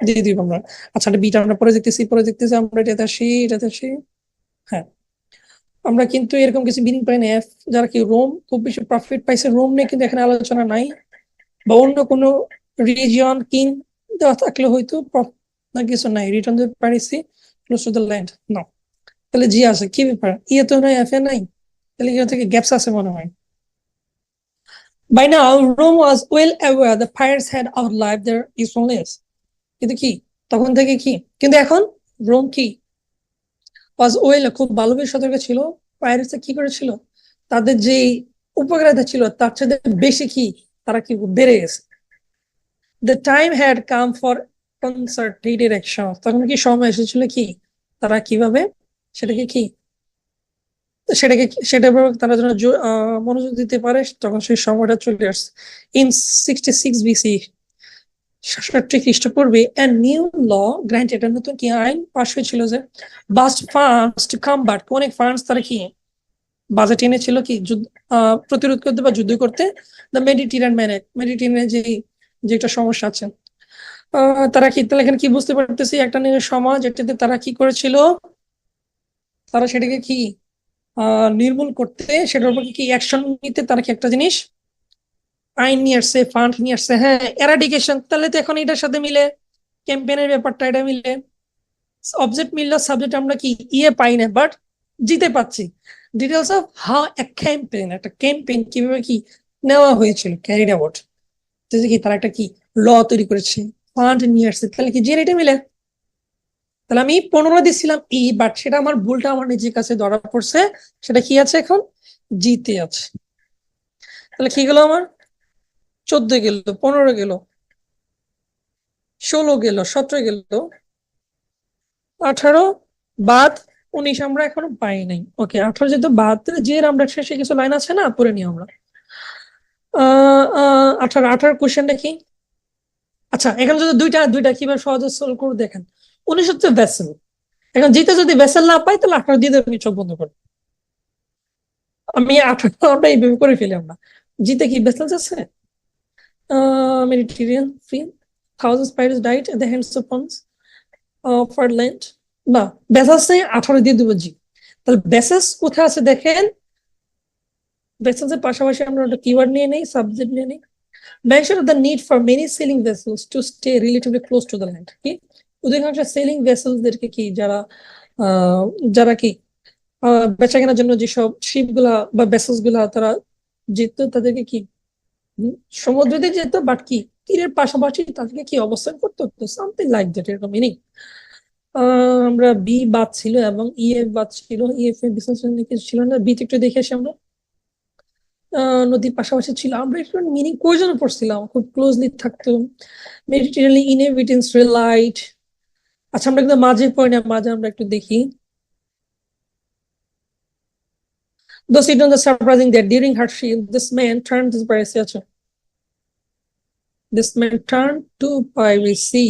দিয়ে দিব আমরা। আচ্ছা বিটা আমরা পরে দেখতেছি আমরা এটাতে আসি। হ্যাঁ, আমরা কিন্তু এরকম কিছু মিনিং পাই না। এফ যারা কি রোম খুব বেশি প্রফিট পাইছে, রোম নিয়ে কিন্তু এখানে আলোচনা নাই। বা অন্য কোনো রিজিয়ন কিং দেওয়া থাকলে হয়তো না কিছু নাই, রিটার্ন দিতে পারিছি ক্লোজ টু দ্য ল্যান্ড না। তাহলে জি আছে, কি ব্যাপার, ইয়ে তো নাই, এফ এ নাই, তাহলে এখান থেকে গ্যাপস আছে মনে হয়। By now, Rome was well aware the pirates had outlived their usefulness. কিন্তু কি তখন থেকে কি, কিন্তু এখন রোম কি ওয়াজ ওয়েল খুব ভালোভাবে সতর্ক ছিল। পাইরেটস কি করেছিল, তাদের যে উপকারিতা ছিল তার চেয়ে বেশি কি তারা কি বেড়ে গেছে। The time had come for concerted action, তখন কি সময় এসেছিল কি তারা কিভাবে সেটাকে কি সেটার উপর তারা যেন মনোযোগ দিতে পারে, তখন সেই সময়টা চলে আসছে। ইন 66 বিসি, 67 খ্রিস্টপূর্বে এ নিউ ল গ্রান্টেড, একটা নতুন কি আইন পাশ হয়েছিল যে বাস্ট ফান্ডস টু কমব্যাট, অনেক ফান্ডস তারা কি বাজেট এনেছিল কি প্রতিরোধ করতে বা যুদ্ধ করতে দ্য মেডিটেরিয়ান যে যেটা সমস্যা আছে। তারা কি তাহলে এখানে কি বুঝতে পারতেছি, একটা সমাজ এটাতে তারা কি করেছিল, তারা সেটাকে কি নির্মূল করতে, সেটার উপর কি অ্যাকশন নিতে তারা কি একটা জিনিস আইন নিয়ে আসছে, ফান্ড নিয়ে আসছে। হ্যাঁ, এরাডিকেশন, তাহলে তো এখন এটার সাথে মিলে ক্যাম্পেইনের ব্যাপারটা, এটা মিলে অবজেক্ট মিললে সাবজেক্ট আমরা কি ইয়ে পাই না, বাট জিতে পাচ্ছি। Details of how A campaign, একটা ক্যাম্পেইন কিভাবে কি নেওয়া হয়েছিল, ক্যারিড আউট, কি তারা একটা কি ল তৈরি করেছে, ফান্ড নিয়ে আসছে, তাহলে কি যে এটা মিলে। তাহলে আমি 15 দিছিলাম ই, বাট সেটা আমার ভুলটা আমার নিজের কাছে ধরা পড়ছে, সেটা কি আছে এখন জিতে আছে। তাহলে কি গেল আমার 14 গেল, 15 গেল, 16 গেল, 17 গেল, 18 বাদ 19 আমরা এখনো পাই নাই। ওকে 18 যেহেতু বাদ, যে আমরা শেষে কিছু লাইন আছে না, পড়ে নিই আমরা। 18 কোশ্চেনটা কি, আচ্ছা এখানে যদি দুইটা দুইটা কিভাবে সহজে সলভ করে দেখেন। 19 হচ্ছে ভেসেল, এখন জিতে যদি ভেসেল না পাই তাহলে 18 দিয়ে দেবেন, চোখ বন্ধ করে। আমি 18 আমরা এইভাবে করে ফেলি আমরা। জিতে কি ভেসেল আছে, Mediterranean free, thousand spider's died at the hands of ponds for land, বা বেসাস নেই, 18 দিয়ে দেবো জি। তাহলে বেসাস কোথায় আছে দেখেন, বেসাসের পাশাপাশি আমরা একটা কিওয়ার্ড নিয়ে নেই, সাবজেক্ট নিয়ে নেই। Mention of the need for many sailing vessels to stay relatively close to the land. কি অধিকাংশ সেলিং ভেসেলস দেরকে কি যারা যারা কি বেচা কেনার জন্য যেসব শিপ গুলা বা ভেসেলস গুলা তারা যেত, তাদেরকে কি সমুদ্র দিয়ে যেত, বাট কি তীরের পাশাপাশি তাদেরকে কি অবস্থান করতে হতো, সামথিং লাইক দ্যাট, এরকম মিনিং। আমরা বি বাদ ছিল এবং ইএফ বাদ ছিল, ইএফ এর বিশেষ কিছু ছিল না। বি একটু দেখে আসি আমরা, নদীর পাশাপাশি ছিল, আমরা একটু মিনিং কোয়েশন পড়ছিলাম, খুব ক্লোজলি থাকতো। মেডিটেরিয়ালি ইনহেবিটেন্স রিলাইট, আচ্ছা আমরা কিন্তু মাঝে পয়েন্ট মাঝে আমরা একটু দেখি। Thus it was surprising that during hardship this man turned to piracy. This man turned to piracy.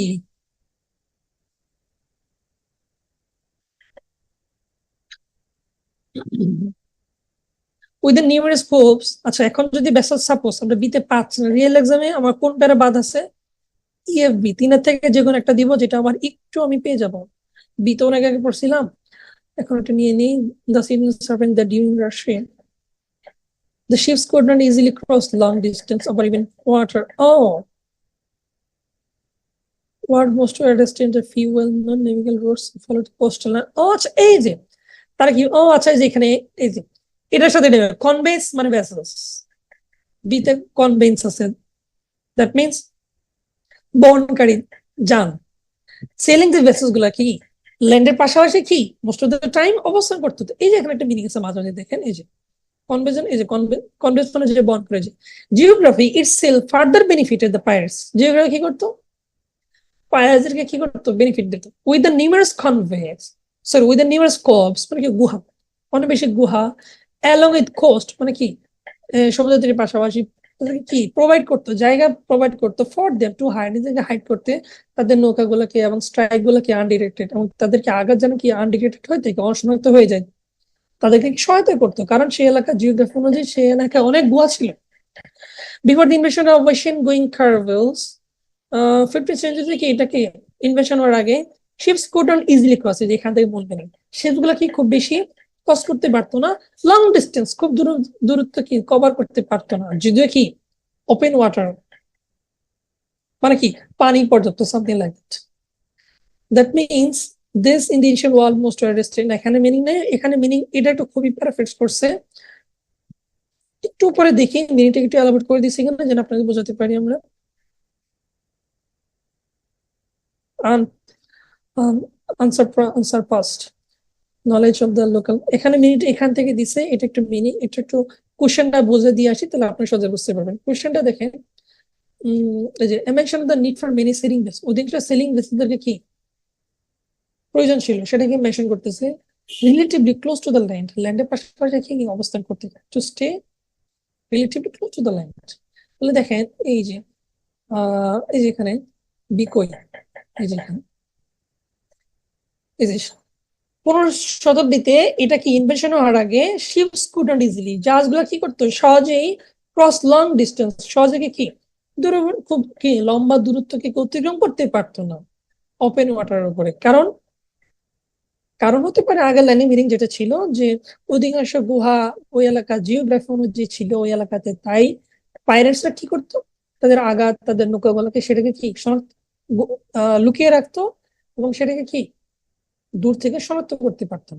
With the numerous hopes, আচ্ছা এখন যদি বেসাল সাপোজ আমরা বিতে পাচ্ছি না, রিয়েল এক্সামে আমার কোন প্যারা বাদ আছে, ইএফবি, তিনের থেকে যে কোনো একটা দিব যেটা আমার একটু আমি পেয়ে যাবো। বি তো অনেক আগে পড়ছিলাম, এখন এটা নিয়ে নিই। The signals servant that during Russia the ships could not easily cross long distance or even water. Oh, what most were destined a few well-known navigational routes followed coastal line. Oh, আচ্ছা এই যে তারা কি, ও আচ্ছা, এই যে এখানে এই যে এটার সাথে কনভেন্স মানে ভেসেলস, বিতে কনভেন্স আছে, দ্যাট মিনস বহনকারী যান। সেলিং যে ভেসেলস গুলা কি ল্যান্ডের পাশাপাশি কি মোস্ট অফ দ্য টাইম অবস্থান করতে হতো। এই যে এখানে একটা মিনিং আছে মাঝে মাঝে দেখেন, এই যে কনভেনশন, এই যে কনভেন্স মানে যে বহন করে, যে geography itself further benefited the pirates. Geography কি করতো, পাইরেটসদেরকে কি করতো, বেনিফিট দিত with the numerous coves, sorry with the numerous coves মানে কি গুহা, অনেক বেশি গুহা, অ্যালং উইথ কোস্ট মানে কি সমুদ্র তীরের পাশাপাশি তাদেরকে কি প্রোভাইড করতো, জায়গা প্রোভাইড করতো ফর দেম টু হাইড, নিজেকে হাইড করতে তাদের নৌকাগুলোকে এবং স্ট্রাইক গুলোকে আনডিরেক্টেড, এবং তাদেরকে আঘাত যেন কি আনডিরেক্টেড হয়ে থাকে, অশনাক্ত হয়ে যায়, তাদেরকে সহায়তা করতো, কারণ সেই এলাকা জিওগ্রাফি অনুযায়ী সেই এলাকায় অনেক গুহা ছিল। Before the invasion of ocean going caravels, 15th century থেকে এটাকে ইনভেশন হওয়ার আগে ships could not easily cross, এখান থেকে বলবেন শিপস গুলা কি খুব বেশি ক্রস করতে পারতো না, লং ডিস্টেন্স খুব দূরত্ব কি কভার করতে পারতো না, যদিও কি ওপেন ওয়াটার মানে কি পানি পর্যাপ্ত, something like that. That means this in the ancient world most restrict, এখানে মিনিং নেই, এখানে মিনিং এটা একটু খুবই প্যারাফ্রেজ করছে, একটু পরে দেখি মিনিংটা একটু এলাবোরেট করে দিচ্ছি কিনা যেন আপনাদের বোঝাতে পারি আমরা। আনসারপাসড নলেজ অফ দ্য লোকাল, এখানে মিনিট এখান থেকে দিছে, এটা একটু মিনিং একটু কোশ্চেনটা বুঝে দিয়ে আসি, তাহলে আপনি সোজা বুঝতে পারবেন। কোশ্চেনটা দেখেন, এই যে mention the need for many sailing bases, অধিকাংশ সেলিং বেসদেরকে কি প্রয়োজন ছিল সেটাকে মেনশন করতেছে, relatively close to the land, ল্যান্ডের পাশাপাশি কি অবস্থান করতে to stay relatively close to the land. তাহলে দেখেন এই যে এখানে বিকই, এই যে এখানে এই যে 15th শতাব্দীতে এটা কি ইনভেনশন হওয়ার আগে শিপস কুড নট ইজিলি, জাহাজ গুলা কি করতো সহজেই ক্রস লং ডিস্টেন্স, সহজে কি দূর খুব কি লম্বা দূরত্বকে অতিক্রম করতে পারতো না ওপেন ওয়াটারের উপরে। কারণ কারণ হতে পারে আগের লাইনে মিনিং যেটা ছিল যে অধিকাংশ গুহা ওই এলাকা জিওগ্রাফি অনুযায়ী ছিল ওই এলাকাতে, তাই পাইরেটসরা কি করতো তাদের আঘাত তাদের নৌকাগুলোকে সেটাকে কি লুকিয়ে রাখতো, এবং সেটাকে কি দূর থেকে শনাক্ত করতে পারতাম।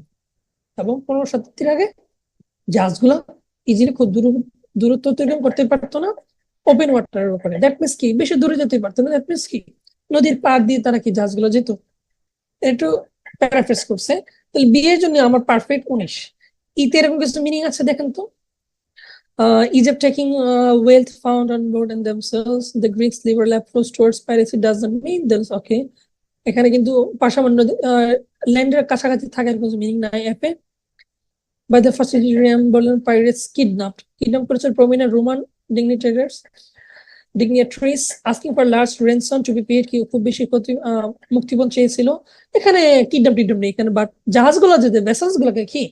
এবং 15th শতাব্দীর আগে জাহাজগুলো ইজিলি খুব দূরত্ব অতিক্রম করতে পারতো না ওপেন ওয়াটারের উপরে, দ্যাট মিনস কি বেশি দূরে যেতে পারতো না, দ্যাট মিনস কি নদীর পাড় দিয়ে তারা কি জাহাজগুলো যেত। একটু প্যারাফ্রেজ করছে, তাহলে বিয়ের জন্য আমার পারফেক্ট 19, ইতে এরকম কিছু মিনিং আছে দেখেন তো। Egypt taking wealth found on board and themselves, the Greeks liver lap flows towards piracy doesn't mean this, okay, এখানে কিন্তু পাশাপাশি ল্যান্ডের কাছাকাছি থাকার কোনো মিনিং নাই অ্যাপে। বাই দ্য ফার্স্ট বলেন পাইরেটস কিডন্যাপ করেছে prominent Roman dignitaries asking for large ransom to be paid, কি খুব বেশি মুক্তিপণ চেয়েছিল। এখানে কিডন্যাপ নেই এখানে, বাট জাহাজগুলো যে ভেসেলস গুলোকে কি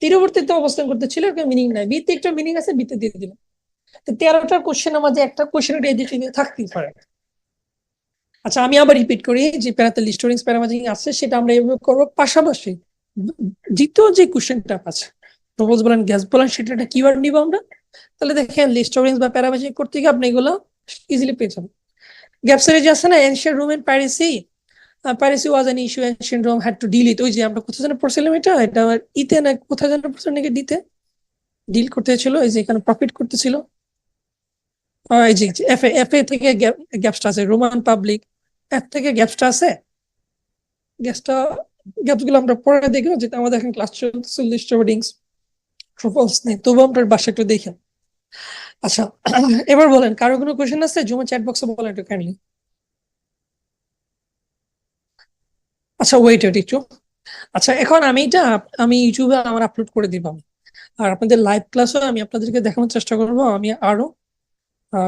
তীরবর্তীতে অবস্থান করতেছিল, এর মিনিং নাই, বিতে একটা মিনিং আছে, বিতে দিয়ে দিলাম। তো 13টার কোশ্চেন আমাদের একটা কোশ্চেন থাকতেই পারে। আচ্ছা আমি আবার রিপিট করি, যে প্যারাতে লিস্টোরিংস প্যারামাজিং আছে সেটা আমরা এভাবে করবো, পাশাপাশি দ্বিতীয় যে কোশ্চেনটা আছে প্রপোজ বলেন গ্যাস বলেন সেটা একটা কিওয়ার্ড নিব আমরা। তাহলে দেখেন লিস্টোরিংস বা প্যারামাজিং করতে গিয়ে আপনি এগুলো ইজিলি পেয়ে যাবেন। গ্যাপসারে যে আছে না ancient Rome and piracy was an issue ancient Rome had to deal it, ওই যে আমরা কোথায় যেন পড়ছিলাম, এটা আমার ইতে না কোথায় যেন পড়ছিলাম নাকি ডিতে ডিল করতে ছিল, এই যে এখানে প্রফিট করতেছিল, এই যে এফ এ থেকে গ্যাপসটা আছে, রোমান পাবলিক এফ থেকে গ্যাপসটা আছে, গ্যাপসটা গ্যাপস গুলো আমরা পরে দেখবো, যেটা আমাদের এখন ক্লাস চলতেছে লিস্ট ওয়ার্ডিংস ট্রুফলস নেই, তবু আমরা বাসা একটু দেখে। আচ্ছা এবার বলেন কারো কোনো কোয়েশ্চেন আছে জুমে চ্যাট বক্সে বলেন একটু কাইন্ডলি। আচ্ছা ওয়েট একটু। আচ্ছা এখন আমি ইউটিউবে আমার আপলোড করে দিলাম, আর আপনাদের লাইভ ক্লাসও আমি আপনাদেরকে দেখানোর চেষ্টা করব। আমি আরো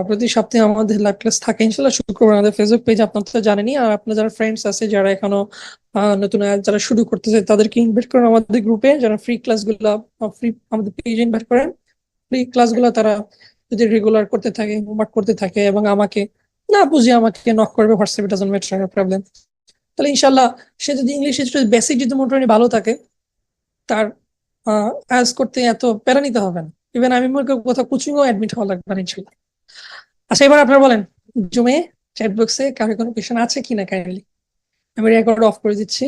প্রতি সপ্তাহে আমাদের লাইভ ক্লাস থাকে ইনশাল্লাহ, শুক্রবার আমাদের ফেসবুক পেজ আপনারা তো জানেনই, আর আপনার যারা ফ্রেন্ডস আছে যারা এখনো নতুন যারা শুরু করতেছে তাদেরকে ইনভাইট করেন আমাদের গ্রুপে, যারা ফ্রি ক্লাসগুলো ফ্রি আমাদের পেজে ইনভাইট করেন, ফ্রি ক্লাসগুলো তারা যদি রেগুলার করতে থাকে হোমওয়ার্ক করতে থাকে এবং আমাকে না বুঝে আমাকে নক করবে হোয়াটসঅ্যাপে, ডাজন্ট ম্যাটার প্রবলেম। তাহলে ইনশাল্লাহ সে যদি ইংলিশে বেসিক যদি মোটামুটি ভালো থাকে তার আয়াস করতে এত প্যারা নিতে হবে না, ইভেন আমি মনে করি কোথাও কোচিংও অ্যাডমিট হওয়া লাগবে না ইনশাল্লাহ। আচ্ছা এবার আপনারা বলেন জুমে চ্যাট বক্সে কারো কোনো কোয়েশ্চেন আছে কিনা কাইন্ডলি, আমি রেকর্ড অফ করে দিচ্ছি।